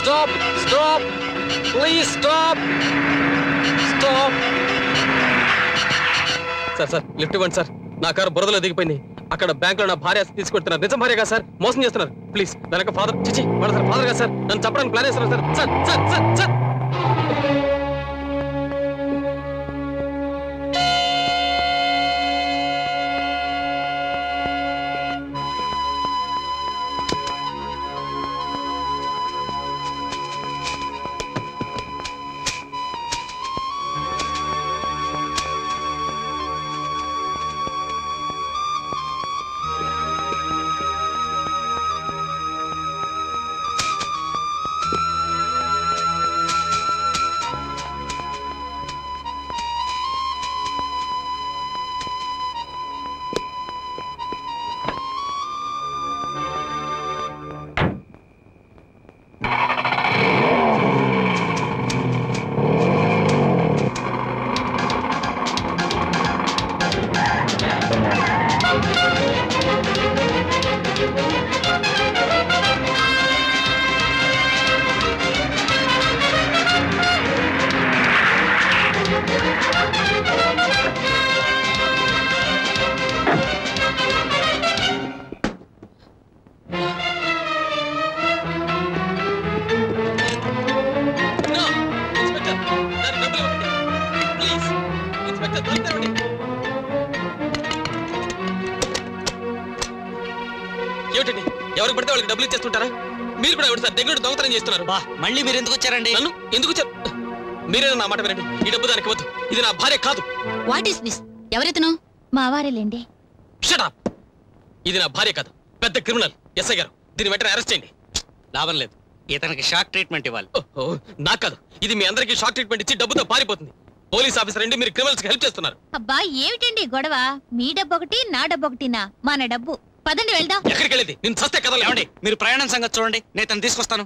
Stop! Stop! Please stop! Stop! Sir lift ఇవ్వండి సార్, నా కారు బురదలో దిగిపోయింది. అక్కడ బ్యాంక్ లో నా భార్య తీసుకొడుతున్నారు. నిజం భార్య కదా సార్, మోసం చేస్తున్నారు. ప్లీజ్ దానికి ఫాదర్ చిచి వాడు సార్ ఫాదర్ కదా సార్, నన్ను చెప్పడానికి ప్లాన్ చేస్తున్నారు sir. Sir sir sir sir ఎవరికి పడితే వాళ్ళకి డబ్బులు ఇచ్చేస్తుంటారా? మీరు కూడా ఎవరు సార్ దగ్గర దొంగతనం చేస్తున్నారు. బా మళ్ళీ మీరు ఎందుకు వచ్చారండి? నన్ను ఎందుకు వచ్చారు? మీరేనా నా మాట వినండి. ఈ డబ్బు దానికి వద్దు. ఇది నా భార్య కాదు. What is this? ఎవరితను? మా వారేలేండి. Shut up. ఇది నా భార్య కాదు, పెద్ద క్రిమినల్. ఎస్ఐ గారు దీన్ని వెంటనే అరెస్ట్ చేయండి. లాభం లేదు, ఇతనికి షాక్ ట్రీట్మెంట్ ఇవ్వాలి. ఓహో నాకు కాదు, ఇది మీ అందరికీ షాక్ ట్రీట్మెంట్ ఇచ్చి డబ్బుతో పారిపోతుంది. పోలీస్ ఆఫీసర్ అండి, మీరు క్రిమినల్స్ కి హెల్ప్ చేస్తున్నారు. అబ్బా ఏమిటండి గొడవ? మీ డబ్బు ఒకటి, నా డబ్బు ఒకటినా? మన డబ్బు. పదండి వెళ్దాం. ఎక్కడికి వెళ్ళేది? నేను సస్తే కదా. ఏమండి మీరు ప్రయాణం సంగతి చూడండి, నేను తను తీసుకొస్తాను.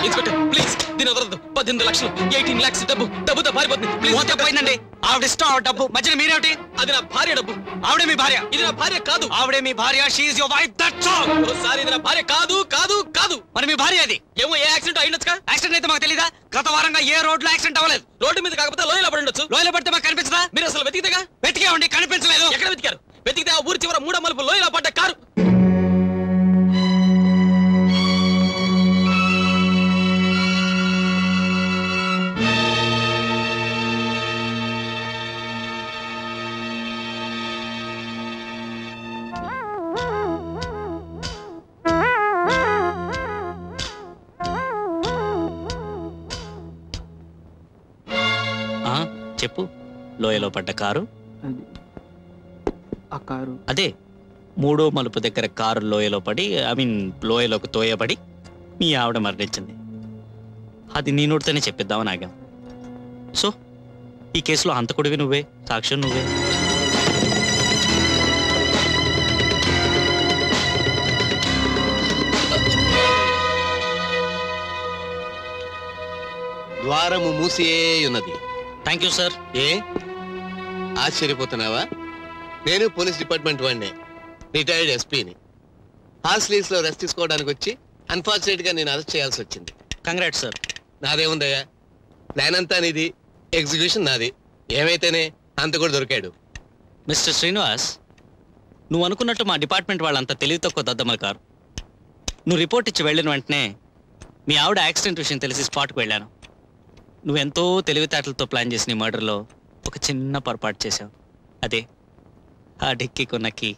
ఇన్స్పెక్టర్ ప్లీజ్ దీని వదలదు. 18 లక్షలు 18 lakhs డబ్బుతో పారిపోతుంది. ప్లీజ్ పోయిందండి. ఆవిడ ఇష్టం, ఆవిడ డబ్బు. మధ్యన మీరేమిటి? అది నా భార్య డబ్బు. ఆవిడే మీ భార్య? ఇది నా భార్య కాదు. ఆవిడే మీ భార్య. She is your wife. That's all. Sir ఇది నా భార్య కాదు కాదు కాదు. మరి మీ భార్య అది? ఏమో ఏ యాక్సిడెంట్ అయినొచ్చుగా. యాక్సిడెంట్ అయితే మాకు తెలీదా? గత వారంగా ఏ రోడ్లో యాక్సిడెంట్ అవ్వలేదు. రోడ్డు మీద కాకపోతే లోయలో పడి ఉండొచ్చు. లోయలో పడితే మాకు కనిపించదా? మీరు అసలు వెతికితేగా. వెతికామండి, కనిపించలేదు. ఎక్కడ వెతికారు? వెతికితే ఆ ఊరి చివర 3 మలుపు లోయలో పడ్డ కారు. చెప్పు. లోయలో పడ్డ కారు? ఆ కారు అదే 3వ మలుపు దగ్గర కారు లోయలో పడి, లోయలోకి తోయబడి మీ ఆవిడ మరణించింది. అది నీ నోటితోనే చెప్పిద్దామని ఆగాం. సో ఈ కేసులో హంతకుడివి నువ్వే, సాక్ష్యం నువ్వే. ద్వారము మూసియే ఉన్నది. Thank you sir. ఏ ఆశ్చర్యపోతున్నావా? నేను పోలీస్ డిపార్ట్మెంట్ వాడినే, రిటైర్డ్ ఎస్పీని. హార్స్లీస్ లో రెస్ట్ తీసుకోవడానికి వచ్చి అన్ఫార్చునేట్ గా నేను అరెస్ట్ చేయాల్సి వచ్చింది. Congrats sir. నాదేముందయ్యా, ప్లాన్ అంతా నీది, ఎగ్జిక్యూషన్ నాది. ఏమైతేనే అంత కూడా దొరికాడు. మిస్టర్ శ్రీనివాస్, నువ్వు అనుకున్నట్టు మా డిపార్ట్మెంట్ వాళ్ళంతా తెలివి తక్కువ దద్దమ్మలు కారు. నువ్వు రిపోర్ట్ ఇచ్చి వెళ్ళిన వెంటనే మీ ఆవిడ యాక్సిడెంట్ విషయం తెలిసి స్పాట్కి వెళ్ళాను. నువ్వెంతో తెలివితేటలతో ప్లాన్ చేసిన ఈ మర్డర్లో ఒక చిన్న పొరపాటు చేశావు. అదే ఆ డిక్కీ కొన్నకి.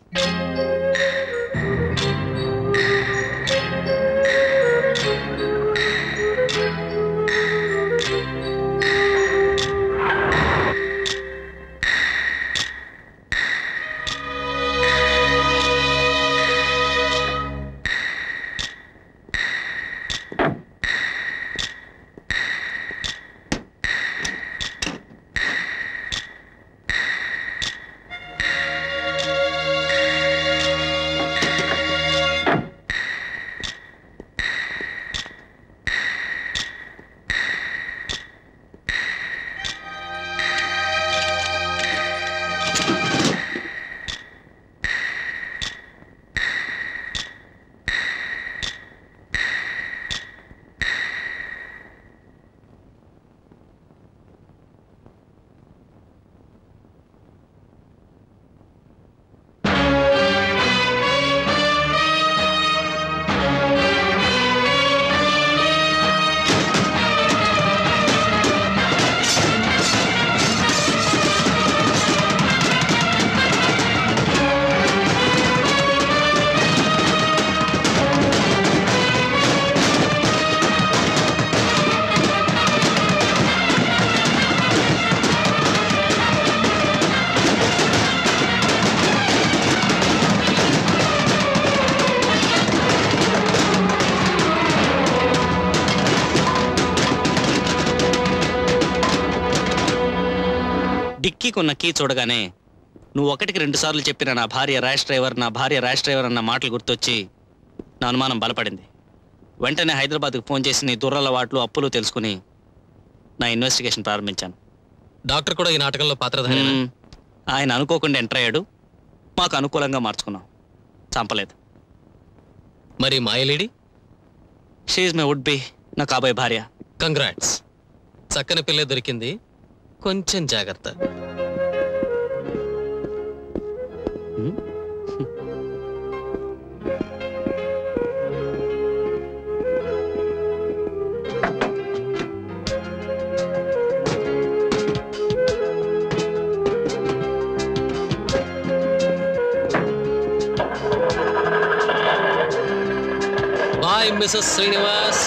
చేతికున్న కీ చూడగానే నువ్వు 1కి 2 సార్లు చెప్పిన నా భార్య ర్యాష్ డ్రైవర్ అన్న మాటలు గుర్తొచ్చి నా అనుమానం బలపడింది. వెంటనే హైదరాబాద్కు ఫోన్ చేసి నీ దురలవాట్లు అప్పులు తెలుసుకుని నా ఇన్వెస్టిగేషన్ ప్రారంభించాను. డాక్టర్ కూడా ఈ నాటకంలో పాత్రధారి. ఆయన అనుకోకుండా ఎంటర్ అయ్యాడు. మాకు అనుకూలంగా మార్చుకున్నాం. చంపలేదు. మరి మాయలేడి? షీఈ్ మై వుడ్ బి, నా కాబోయే భార్య. కంగ్రాట్స్, చక్కని పిల్లే దొరికింది. కొంచెం జాగ్రత్త. Bye Mrs Srinivas.